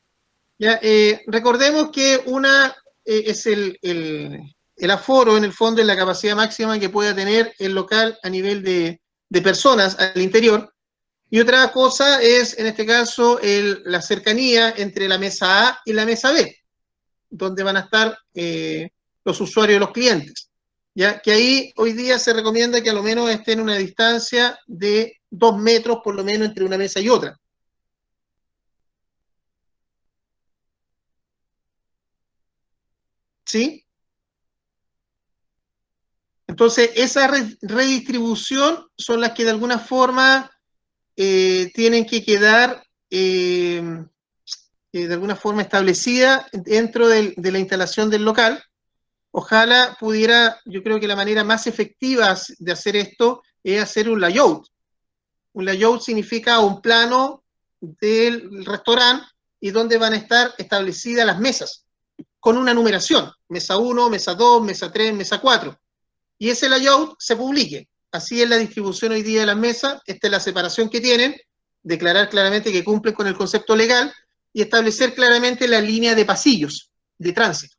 ¿Ya? Recordemos que una es el aforo, en el fondo, es la capacidad máxima que pueda tener el local a nivel de personas al interior, y otra cosa es, en este caso, la cercanía entre la mesa A y la mesa B, donde van a estar los usuarios, los clientes. ¿Ya? Que ahí hoy día se recomienda que a lo menos estén en una distancia de 2 metros por lo menos entre una mesa y otra. ¿Sí? Entonces, esa redistribución son las que de alguna forma tienen que quedar de alguna forma establecida dentro de la instalación del local. Ojalá pudiera, yo creo que la manera más efectiva de hacer esto es hacer un layout. Un layout significa un plano del restaurante y donde van a estar establecidas las mesas, con una numeración, mesa 1, mesa 2, mesa 3, mesa 4. Y ese layout se publique. Así es la distribución hoy día de las mesas, esta es la separación que tienen, declarar claramente que cumplen con el concepto legal y establecer claramente la línea de pasillos de tránsito.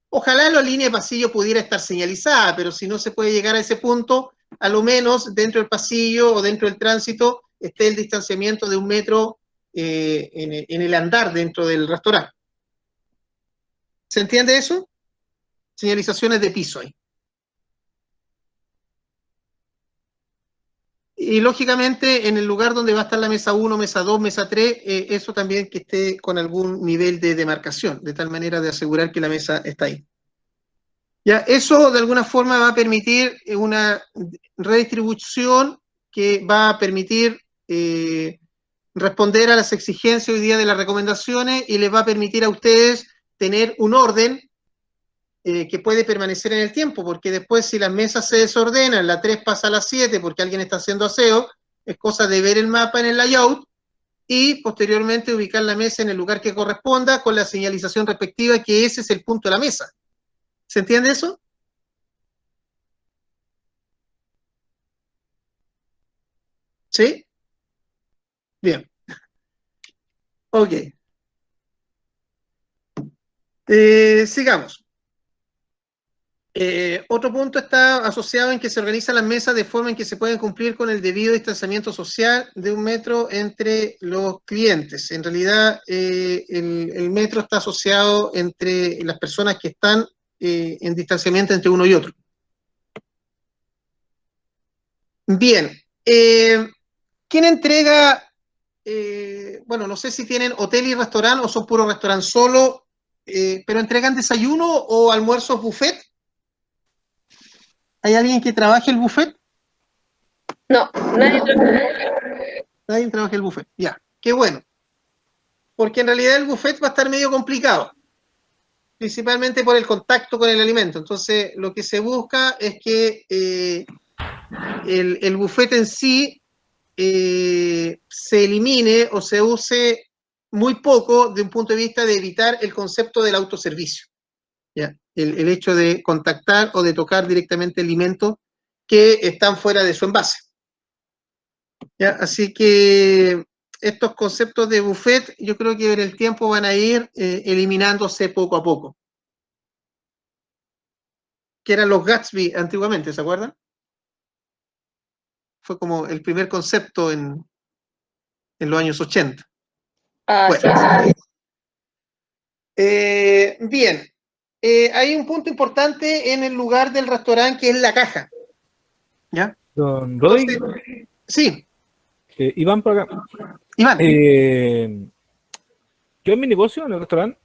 Ojalá la línea de pasillo pudiera estar señalizada, pero si no se puede llegar a ese punto, a lo menos dentro del pasillo o dentro del tránsito esté el distanciamiento de 1 metro en el andar dentro del restaurante. ¿Se entiende eso? Señalizaciones de piso ahí. Y lógicamente en el lugar donde va a estar la mesa 1, mesa 2, mesa 3, eso también que esté con algún nivel de demarcación, de tal manera de asegurar que la mesa está ahí. Ya, eso de alguna forma va a permitir una redistribución que va a permitir responder a las exigencias hoy día de las recomendaciones y les va a permitir a ustedes tener un orden que puede permanecer en el tiempo, porque después si las mesas se desordenan, la 3 pasa a la 7 porque alguien está haciendo aseo, es cosa de ver el mapa en el layout y posteriormente ubicar la mesa en el lugar que corresponda con la señalización respectiva, que ese es el punto de la mesa. ¿Se entiende eso? ¿Sí? Bien. Ok. Sigamos. Otro punto está asociado en que se organizan las mesas de forma en que se pueden cumplir con el debido distanciamiento social de 1 metro entre los clientes. En realidad, el metro está asociado entre las personas que están en distanciamiento entre uno y otro. Bien. ¿Quién entrega? Bueno, no sé si tienen hotel y restaurante o son puro restaurante solo, pero ¿entregan desayuno o almuerzos buffet? ¿Hay alguien que trabaje el buffet? No, nadie trabaja el buffet. Nadie trabaja el buffet, ya, qué bueno. Porque en realidad el buffet va a estar medio complicado, principalmente por el contacto con el alimento. Entonces, lo que se busca es que el buffet en sí se elimine o se use muy poco de un punto de vista de evitar el concepto del autoservicio. ¿Ya? El hecho de contactar o de tocar directamente alimentos que están fuera de su envase. ¿Ya? Así que estos conceptos de buffet yo creo que en el tiempo van a ir eliminándose poco a poco. Que eran los Gatsby antiguamente, ¿se acuerdan? Fue como el primer concepto en los años 80. Ah, Bueno. sí. Bien. Hay un punto importante en el lugar del restaurante que es la caja. ¿Ya? Don Rodri. Sí. Iván por acá. Iván. Yo en mi negocio, en el restaurante,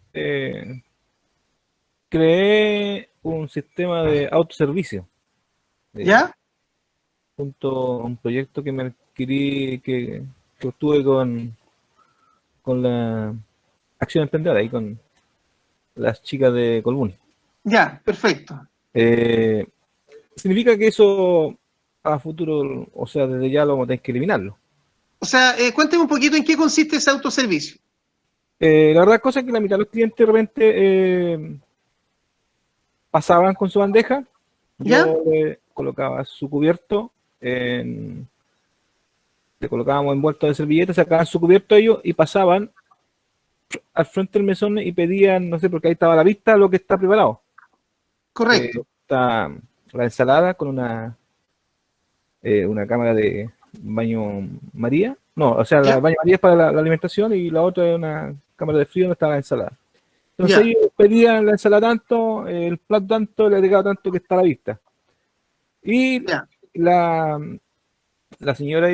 creé un sistema de autoservicio. ¿Ya? Junto a un proyecto que me adquirí, que obtuve con la Acción Emprendedora y con las chicas de Colbún. Ya, perfecto. Significa que eso a futuro, o sea, desde ya lo vamos a tener que eliminarlo. O sea, cuénteme un poquito en qué consiste ese autoservicio. La verdad cosa es que la mitad de los clientes de repente pasaban con su bandeja, ¿Ya? yo le colocaba su cubierto, le colocábamos envuelto de servilletas, sacaban su cubierto ellos y pasaban al frente del mesón y pedían, no sé, porque ahí estaba a la vista lo que está preparado. Correcto. Está la ensalada con una cámara de baño María. No, o sea, ¿Ya? la baño María es para la alimentación y la otra es una cámara de frío donde está la ensalada. Entonces Ya. ellos pedían la ensalada tanto, el plato tanto, el agregado tanto que está a la vista. Y Ya. la señora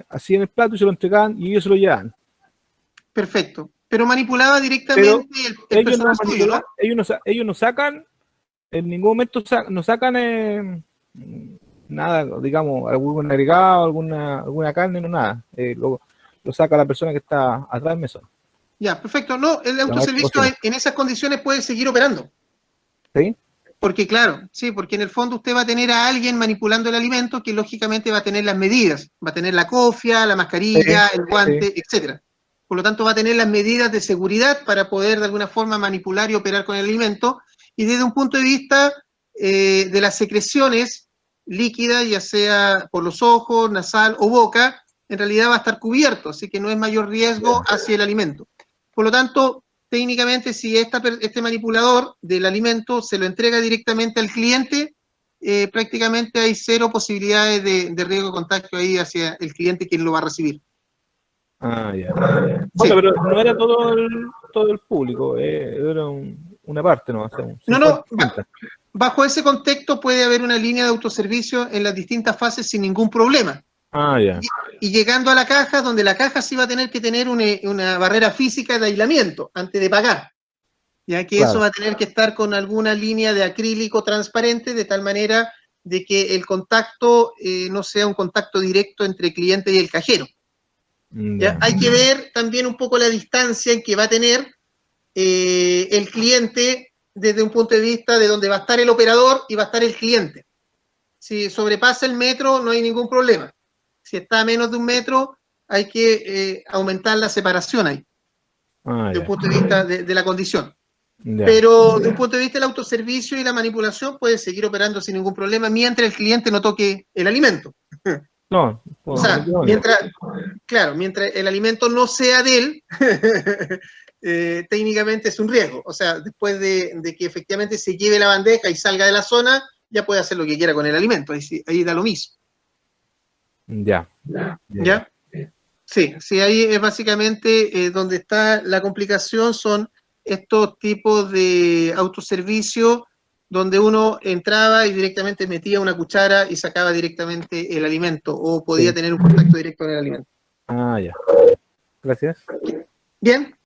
hacían el plato y se lo entregaban y ellos se lo llevaban. Perfecto. Pero manipulaba directamente el personal suyo, ¿no? Ellos no sacan, en ningún momento no sacan nada, digamos, algún agregado, alguna carne, no nada. Lo saca la persona que está atrás del mesón. Ya, perfecto. No, el autoservicio en esas condiciones puede seguir operando. ¿Sí? Porque claro, sí, porque en el fondo usted va a tener a alguien manipulando el alimento que lógicamente va a tener las medidas, va a tener la cofia, la mascarilla, el guante, etcétera. Por lo tanto va a tener las medidas de seguridad para poder de alguna forma manipular y operar con el alimento, y desde un punto de vista de las secreciones líquidas, ya sea por los ojos, nasal o boca, en realidad va a estar cubierto, así que no es mayor riesgo hacia el alimento. Por lo tanto, técnicamente, si este manipulador del alimento se lo entrega directamente al cliente, prácticamente hay cero posibilidades de riesgo de contagio ahí hacia el cliente quien lo va a recibir. Ah, ya. Sí. Bueno, pero no era todo el público, era una parte, ¿no? O sea, No, bajo ese contexto puede haber una línea de autoservicio en las distintas fases sin ningún problema. Ah, ya. Y llegando a la caja, donde la caja sí va a tener que tener una barrera física de aislamiento antes de pagar. Ya que claro, eso va a tener que estar con alguna línea de acrílico transparente, de tal manera de que el contacto no sea un contacto directo entre el cliente y el cajero. ¿Ya? Hay que ver también un poco la distancia en que va a tener el cliente desde un punto de vista de donde va a estar el operador y va a estar el cliente. Si sobrepasa el metro, no hay ningún problema. Si está a menos de un metro, hay que aumentar la separación ahí, desde un punto de vista de la condición. Pero desde un punto de vista del autoservicio y la manipulación, puede seguir operando sin ningún problema mientras el cliente no toque el alimento. No, o sea, mientras el alimento no sea de él, técnicamente es un riesgo. O sea, después de que efectivamente se lleve la bandeja y salga de la zona, ya puede hacer lo que quiera con el alimento. Ahí da lo mismo. ¿Ya? Sí, ahí es básicamente donde está la complicación, son estos tipos de autoservicio donde uno entraba y directamente metía una cuchara y sacaba directamente el alimento, o podía tener un contacto directo con el alimento. Ah, ya. Gracias. Bien.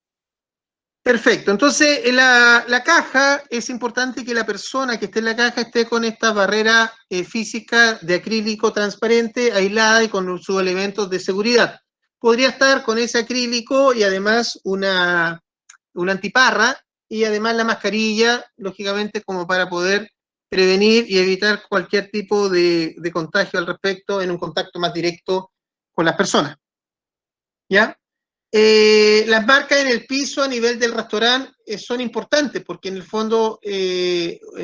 Perfecto. Entonces, en la caja, es importante que la persona que esté en la caja esté con esta barrera física de acrílico transparente, aislada y con sus elementos de seguridad. Podría estar con ese acrílico y además una antiparra, y además la mascarilla, lógicamente, como para poder prevenir y evitar cualquier tipo de contagio al respecto en un contacto más directo con las personas. ¿Ya? Las marcas en el piso a nivel del restaurante son importantes, porque en el fondo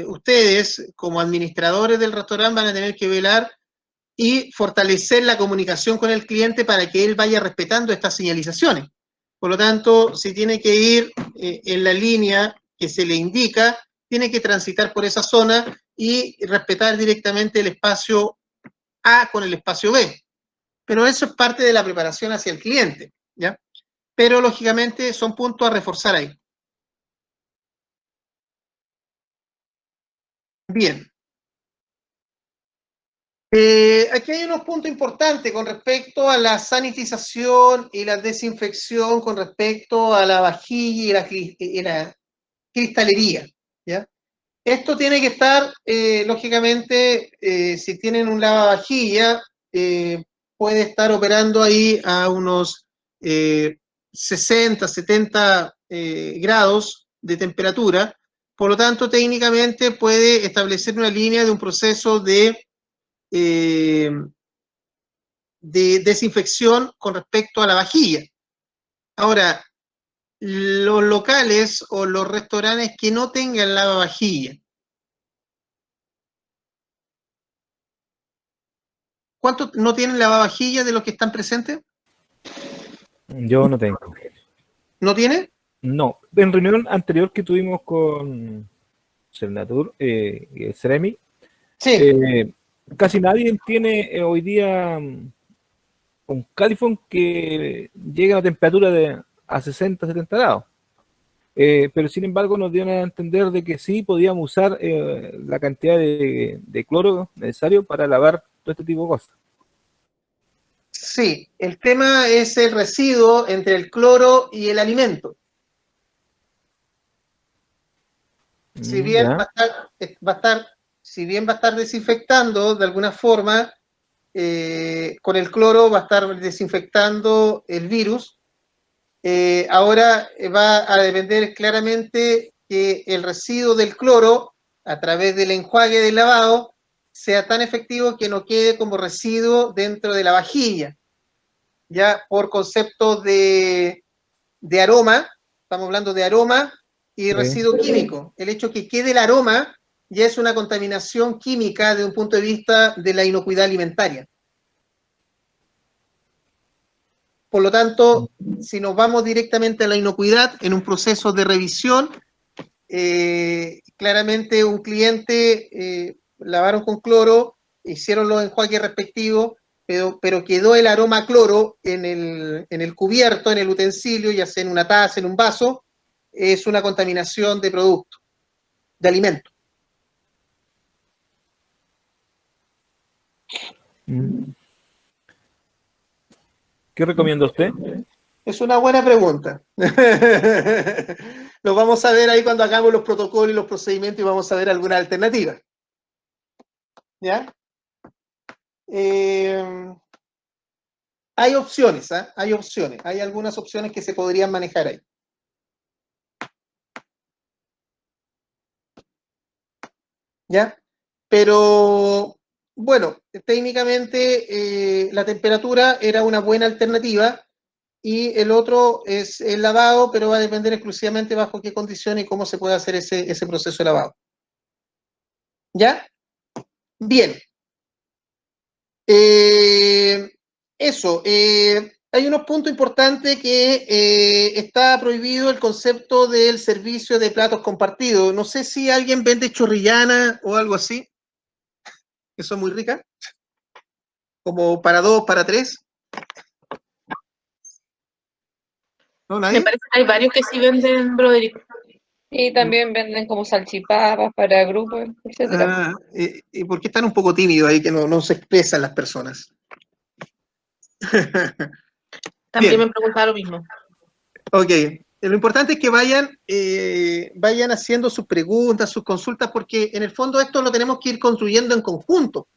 ustedes, como administradores del restaurante, van a tener que velar y fortalecer la comunicación con el cliente para que él vaya respetando estas señalizaciones. Por lo tanto, si tiene que ir en la línea que se le indica, tiene que transitar por esa zona y respetar directamente el espacio A con el espacio B. Pero eso es parte de la preparación hacia el cliente, ¿ya? Pero, lógicamente, son puntos a reforzar ahí. Bien. Aquí hay unos puntos importantes con respecto a la sanitización y la desinfección con respecto a la vajilla y la cristalería, ¿ya? Esto tiene que estar, lógicamente, si tienen un lavavajilla, puede estar operando ahí a unos 60, 70 grados de temperatura. Por lo tanto, técnicamente puede establecer una línea de un proceso de desinfección con respecto a la vajilla. Ahora, los locales o los restaurantes que no tengan lavavajilla, ¿cuántos no tienen lavavajilla de los que están presentes? Yo no tengo. ¿No tiene? No. En reunión anterior que tuvimos con Cernatur y el Ceremi, sí. Casi nadie tiene hoy día un califón que llega a una temperatura a 60, 70 grados. Pero sin embargo nos dieron a entender de que sí podíamos usar la cantidad de cloro necesario para lavar todo este tipo de cosas. Sí, el tema es el residuo entre el cloro y el alimento. Si bien va a estar desinfectando de alguna forma, con el cloro va a estar desinfectando el virus. Ahora va a depender claramente que el residuo del cloro a través del enjuague del lavado sea tan efectivo que no quede como residuo dentro de la vajilla. Ya por conceptos de aroma, estamos hablando de aroma y residuo químico. El hecho que quede el aroma ya es una contaminación química desde un punto de vista de la inocuidad alimentaria. Por lo tanto, si nos vamos directamente a la inocuidad en un proceso de revisión, claramente un cliente lavaron con cloro, hicieron los enjuagues respectivos, pero quedó el aroma a cloro en el cubierto, en el utensilio, ya sea en una taza, en un vaso, es una contaminación de producto, de alimento. ¿Qué recomienda usted? Es una buena pregunta. Lo vamos a ver ahí cuando hagamos los protocolos y los procedimientos y vamos a ver alguna alternativa. ¿Ya? Hay opciones, ¿eh? Hay opciones. Hay algunas opciones que se podrían manejar ahí. ¿Ya? Pero, bueno, técnicamente la temperatura era una buena alternativa y el otro es el lavado, pero va a depender exclusivamente bajo qué condiciones y cómo se puede hacer ese proceso de lavado. ¿Ya? Bien. Eso. Hay unos puntos importantes que está prohibido el concepto del servicio de platos compartidos. No sé si alguien vende chorrillana o algo así, que son muy ricas, como para 2, para 3. ¿No, nadie? Me parece que hay varios que sí venden, Broderick. Y también venden como salchipapas para grupos, etc. ¿Y por qué están un poco tímidos ahí que no se expresan las personas? También Bien. me preguntaba lo mismo. Ok. Lo importante es que vayan haciendo sus preguntas, sus consultas, porque en el fondo esto lo tenemos que ir construyendo en conjunto,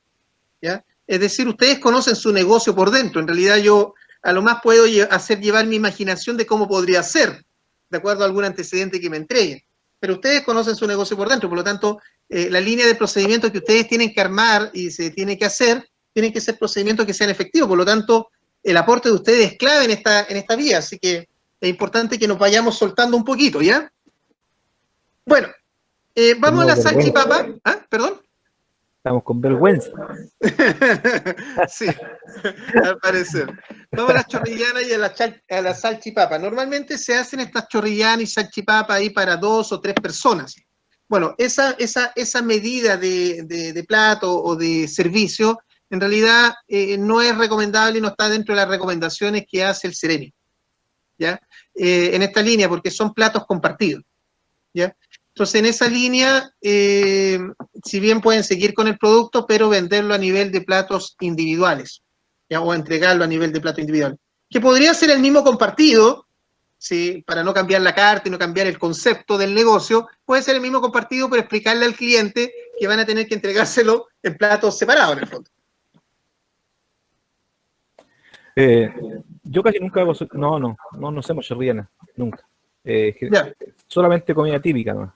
¿ya? Es decir, ustedes conocen su negocio por dentro. En realidad yo a lo más puedo hacer llevar mi imaginación de cómo podría ser, de acuerdo a algún antecedente que me entreguen. Pero ustedes conocen su negocio por dentro, por lo tanto, la línea de procedimientos que ustedes tienen que armar y se tiene que hacer, tienen que ser procedimientos que sean efectivos. Por lo tanto, el aporte de ustedes es clave en esta vía, así que es importante que nos vayamos soltando un poquito, ¿ya? Bueno, vamos a la salchipapa. ¿Ah? ¿Perdón? Estamos con vergüenza. Sí, al parecer. Vamos a las chorrillanas y a la salchipapa. Normalmente se hacen estas chorrillanas y salchipapas ahí para 2 o 3 personas. Bueno, esa medida de plato o de servicio, en realidad no es recomendable y no está dentro de las recomendaciones que hace el Ceremi, ¿ya? En esta línea, porque son platos compartidos, ¿ya? Entonces, en esa línea, si bien pueden seguir con el producto, pero venderlo a nivel de platos individuales, ¿ya? O entregarlo a nivel de plato individual. Que podría ser el mismo compartido, ¿sí? Para no cambiar la carta y no cambiar el concepto del negocio, puede ser el mismo compartido, pero explicarle al cliente que van a tener que entregárselo en platos separados, en el fondo. Yo casi nunca hago, no hacemos chorrillana, nunca. Ya. Solamente comida típica, ¿no?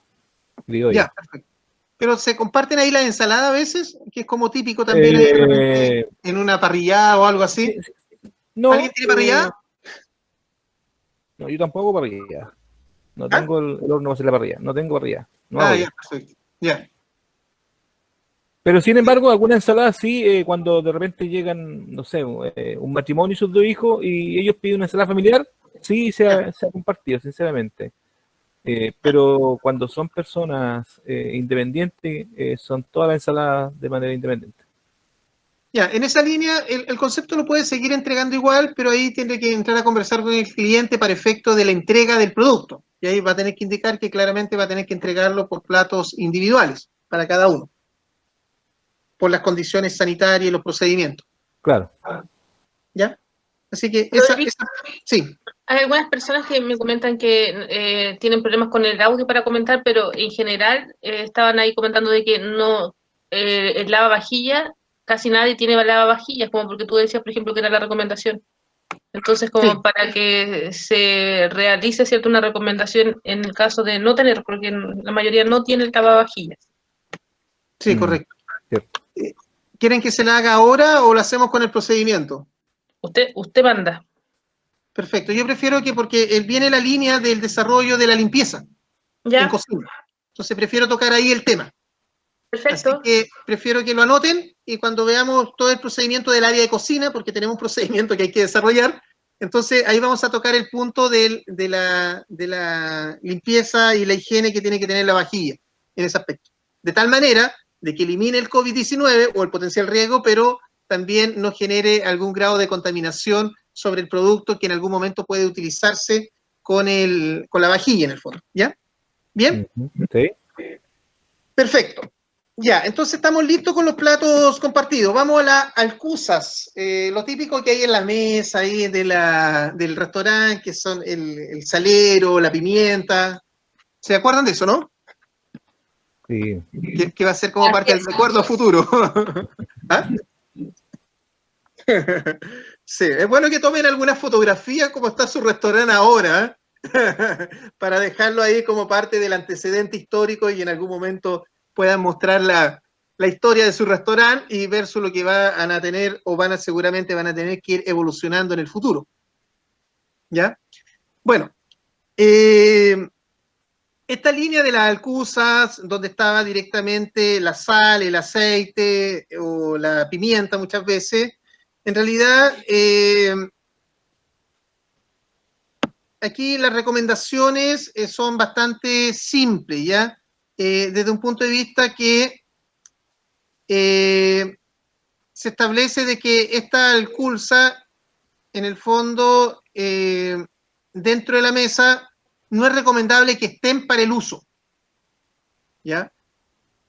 Ya, perfecto. Pero se comparten ahí la ensalada a veces, que es como típico también ahí en una parrillada o algo así. No, ¿Alguien tiene parrillada? No, yo tampoco parrillada. No tengo el horno para hacer la parrilla. No tengo parrilla. No hago ya, perfecto. Ya. Pero sin embargo, alguna ensalada sí, cuando de repente llegan, no sé, un matrimonio y sus 2 hijos y ellos piden una ensalada familiar, sí se ha compartido, sinceramente. Pero cuando son personas independientes, son todas las ensaladas de manera independiente. Ya, en esa línea el concepto lo puede seguir entregando igual, pero ahí tiene que entrar a conversar con el cliente para efecto de la entrega del producto. Y ahí va a tener que indicar que claramente va a tener que entregarlo por platos individuales para cada uno, por las condiciones sanitarias y los procedimientos. Claro. ¿Ya? Así que sí. Hay algunas personas que me comentan que tienen problemas con el audio para comentar, pero en general estaban ahí comentando de que no, el lavavajilla, casi nadie tiene lavavajillas, como porque tú decías, por ejemplo, que era la recomendación. Entonces, como para que se realice, ¿cierto?, una recomendación en el caso de no tener, porque la mayoría no tiene el lavavajillas. Sí, correcto. Cierto. ¿Quieren que se la haga ahora o lo hacemos con el procedimiento? Usted manda. Perfecto. Yo prefiero que, porque viene la línea del desarrollo de la limpieza en ¿Ya? cocina. Entonces prefiero tocar ahí el tema. Perfecto. Así que prefiero que lo anoten y cuando veamos todo el procedimiento del área de cocina, porque tenemos un procedimiento que hay que desarrollar, entonces ahí vamos a tocar el punto de la limpieza y la higiene que tiene que tener la vajilla en ese aspecto. De tal manera de que elimine el COVID-19 o el potencial riesgo, pero también no genere algún grado de contaminación sobre el producto que en algún momento puede utilizarse con la vajilla en el fondo. ¿Ya? ¿Bien? Sí. Perfecto. Ya, entonces estamos listos con los platos compartidos. Vamos a las alcusas, lo típico que hay en la mesa ahí del restaurante, que son el salero, la pimienta. ¿Se acuerdan de eso, no? Sí. Que va a ser como parte del recuerdo futuro. ¿Ah? Sí, es bueno que tomen algunas fotografías como está su restaurante ahora, para dejarlo ahí como parte del antecedente histórico y en algún momento puedan mostrar la historia de su restaurante y versus lo que van a tener o seguramente van a tener que ir evolucionando en el futuro. ¿Ya? Bueno, esta línea de las alcusas, donde estaba directamente la sal, el aceite o la pimienta muchas veces, en realidad aquí las recomendaciones son bastante simples, ¿ya? Desde un punto de vista que se establece de que esta alcursa, en el fondo, dentro de la mesa, no es recomendable que estén para el uso, ¿ya?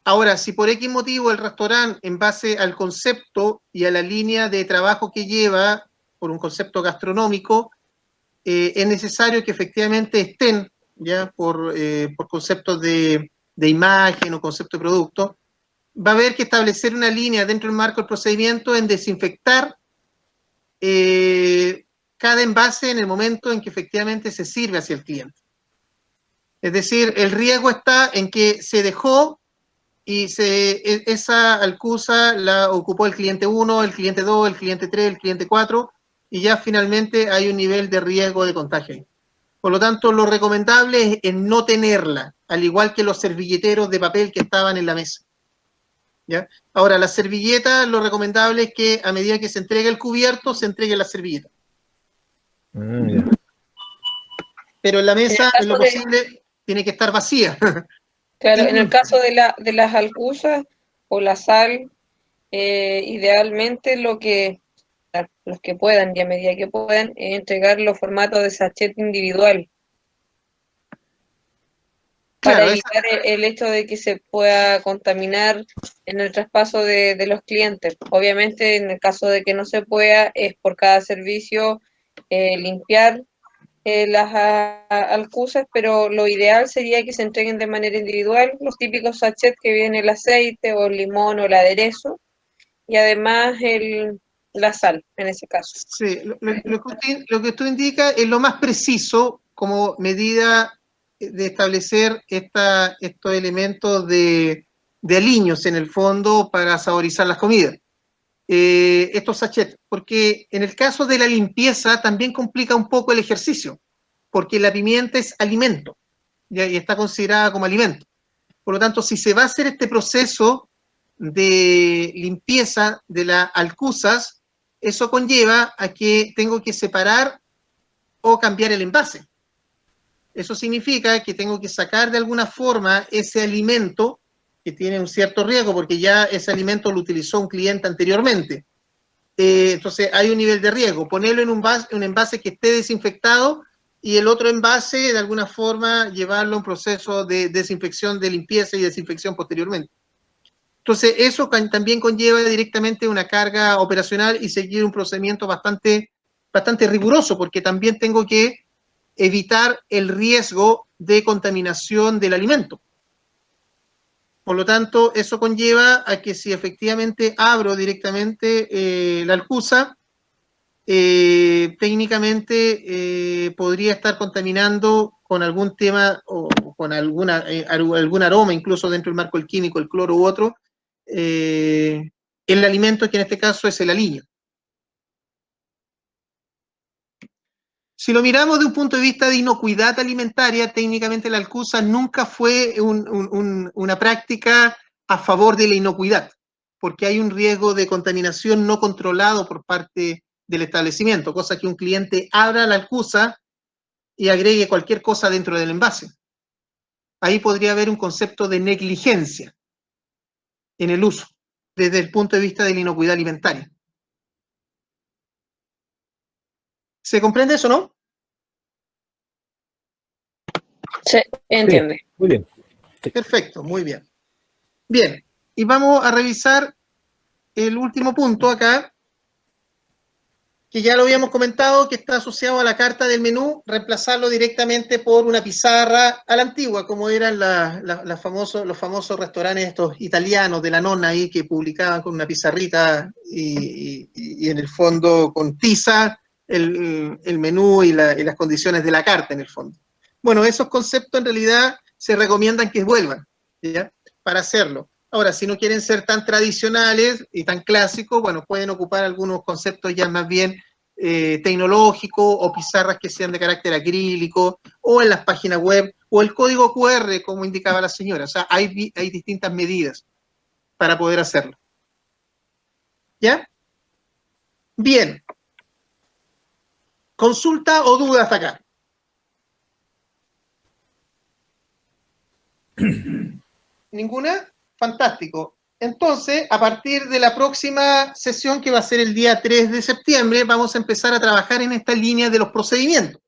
Ahora, si por X motivo el restaurante, en base al concepto y a la línea de trabajo que lleva, por un concepto gastronómico, es necesario que efectivamente estén, ya por conceptos de imagen o concepto de producto, va a haber que establecer una línea dentro del marco del procedimiento en desinfectar cada envase en el momento en que efectivamente se sirve hacia el cliente. Es decir, el riesgo está en que se dejó y esa alcusa la ocupó el cliente 1, el cliente 2, el cliente 3, el cliente 4, y ya finalmente hay un nivel de riesgo de contagio. Por lo tanto, lo recomendable es no tenerla, al igual que los servilleteros de papel que estaban en la mesa. ¿Ya? Ahora, las servilletas, lo recomendable es que a medida que se entregue el cubierto, se entregue la servilleta. Ya. Pero en la mesa, en lo posible, tiene que estar vacía. Claro, en el caso de las alcusas o la sal, idealmente los que puedan y a medida que puedan, entregar los formatos de sachet individual. Para Claro, evitar el hecho de que se pueda contaminar en el traspaso de los clientes. Obviamente, en el caso de que no se pueda, es por cada servicio limpiar las alcusas, pero lo ideal sería que se entreguen de manera individual, los típicos sachets que viene el aceite o el limón o el aderezo, y además la sal, en ese caso. Sí, lo que tú indicas es lo más preciso como medida de establecer estos elementos de aliños en el fondo para saborizar las comidas. Estos sachets, porque en el caso de la limpieza también complica un poco el ejercicio, porque la pimienta es alimento, ¿ya? Y está considerada como alimento. Por lo tanto, si se va a hacer este proceso de limpieza de las alcusas, eso conlleva a que tengo que separar o cambiar el envase. Eso significa que tengo que sacar de alguna forma ese alimento que tiene un cierto riesgo, porque ya ese alimento lo utilizó un cliente anteriormente. Entonces hay un nivel de riesgo. Ponerlo en un envase que esté desinfectado y el otro envase, de alguna forma, llevarlo a un proceso de desinfección, de limpieza y desinfección posteriormente. Entonces, eso también conlleva directamente una carga operacional y seguir un procedimiento bastante riguroso, porque también tengo que evitar el riesgo de contaminación del alimento. Por lo tanto, eso conlleva a que si efectivamente abro directamente la alcusa, técnicamente podría estar contaminando con algún tema o con algún aroma, incluso dentro del marco del químico, el cloro u otro, el alimento, que en este caso es el aliño. Si lo miramos de un punto de vista de inocuidad alimentaria, técnicamente la alcusa nunca fue una práctica a favor de la inocuidad, porque hay un riesgo de contaminación no controlado por parte del establecimiento, cosa que un cliente abra la alcusa y agregue cualquier cosa dentro del envase. Ahí podría haber un concepto de negligencia en el uso, desde el punto de vista de la inocuidad alimentaria. ¿Se comprende eso, no? Se entiende. Sí, muy bien. Sí. Perfecto, muy bien. Bien, y vamos a revisar el último punto acá, que ya lo habíamos comentado, que está asociado a la carta del menú, reemplazarlo directamente por una pizarra a la antigua, como eran los famosos restaurantes estos italianos de la nonna ahí, que publicaban con una pizarrita y en el fondo con tiza el menú y las condiciones de la carta en el fondo. Bueno, esos conceptos en realidad se recomiendan que vuelvan, ¿ya? Para hacerlo. Ahora, si no quieren ser tan tradicionales y tan clásicos, bueno, pueden ocupar algunos conceptos ya más bien tecnológicos o pizarras que sean de carácter acrílico o en las páginas web o el código QR, como indicaba la señora. O sea, hay distintas medidas para poder hacerlo. ¿Ya? Bien. ¿Consulta o duda hasta acá? ¿Ninguna? Fantástico. Entonces, a partir de la próxima sesión, que va a ser el día 3 de septiembre, vamos a empezar a trabajar en esta línea de los procedimientos.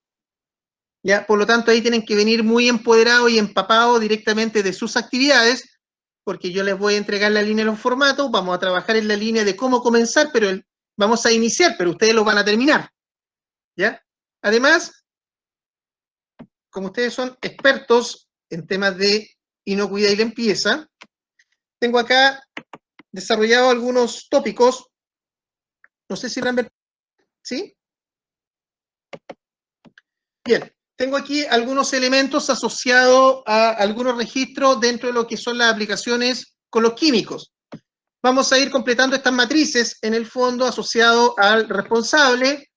¿Ya? Por lo tanto, ahí tienen que venir muy empoderados y empapados directamente de sus actividades, porque yo les voy a entregar la línea de los formatos, vamos a trabajar en la línea de cómo comenzar, pero vamos a iniciar, pero ustedes lo van a terminar. ¿Ya? Además, como ustedes son expertos en temas de inocuidad y limpieza, tengo acá desarrollado algunos tópicos. No sé si Lambert, ¿sí? Bien, tengo aquí algunos elementos asociados a algunos registros dentro de lo que son las aplicaciones con los químicos. Vamos a ir completando estas matrices en el fondo asociado al responsable,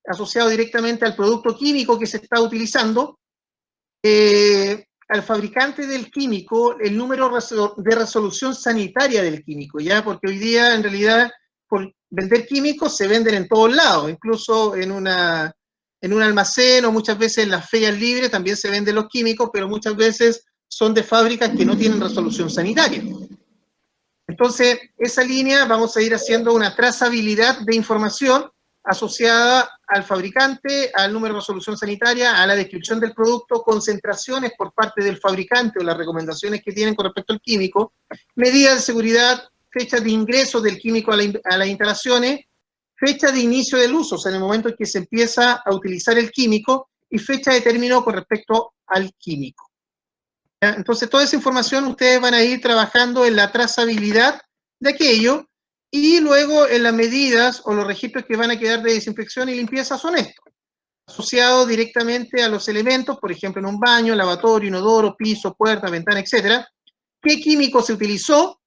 asociado directamente al producto químico que se está utilizando, al fabricante del químico, el número de resolución sanitaria del químico, ¿ya? Porque hoy día, en realidad, por vender químicos se venden en todos lados, incluso en un almacén o muchas veces en las ferias libres también se venden los químicos, pero muchas veces son de fábricas que no tienen resolución sanitaria. Entonces, esa línea vamos a ir haciendo una trazabilidad de información asociada al fabricante, al número de resolución sanitaria, a la descripción del producto, concentraciones por parte del fabricante o las recomendaciones que tienen con respecto al químico, medidas de seguridad, fecha de ingreso del químico a las instalaciones, fecha de inicio del uso, o sea, en el momento en que se empieza a utilizar el químico, y fecha de término con respecto al químico. ¿Ya? Entonces, toda esa información ustedes van a ir trabajando en la trazabilidad de aquello, y luego en las medidas o los registros que van a quedar de desinfección y limpieza son estos, asociados directamente a los elementos, por ejemplo, en un baño, lavatorio, inodoro, piso, puerta, ventana, etcétera. ¿Qué químico se utilizó?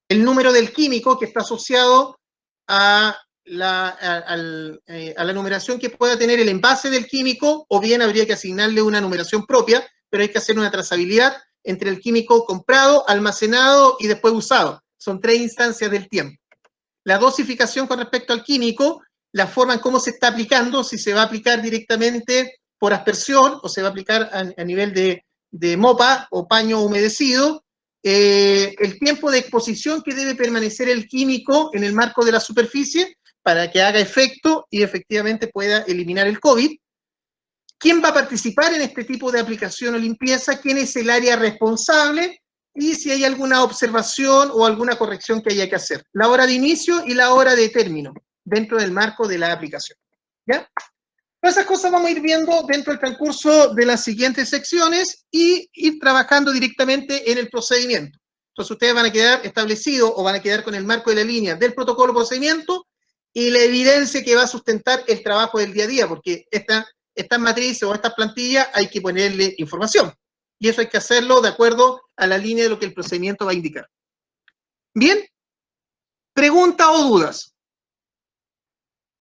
El número del químico que está asociado a la numeración que pueda tener el envase del químico, o bien habría que asignarle una numeración propia, pero hay que hacer una trazabilidad entre el químico comprado, almacenado y después usado. Son 3 instancias del tiempo. La dosificación con respecto al químico, la forma en cómo se está aplicando, si se va a aplicar directamente por aspersión o se va a aplicar a nivel de mopa o paño humedecido, el tiempo de exposición que debe permanecer el químico en el marco de la superficie para que haga efecto y efectivamente pueda eliminar el COVID. ¿Quién va a participar en este tipo de aplicación o limpieza? ¿Quién es el área responsable? Y si hay alguna observación o alguna corrección que haya que hacer. La hora de inicio y la hora de término dentro del marco de la aplicación. ¿Ya? Todas esas cosas vamos a ir viendo dentro del transcurso de las siguientes secciones y ir trabajando directamente en el procedimiento. Entonces ustedes van a quedar establecidos o van a quedar con el marco de la línea del protocolo procedimiento y la evidencia que va a sustentar el trabajo del día a día, porque estas matrices o estas plantillas hay que ponerle información. Y eso hay que hacerlo de acuerdo a la línea de lo que el procedimiento va a indicar. Bien, pregunta o dudas.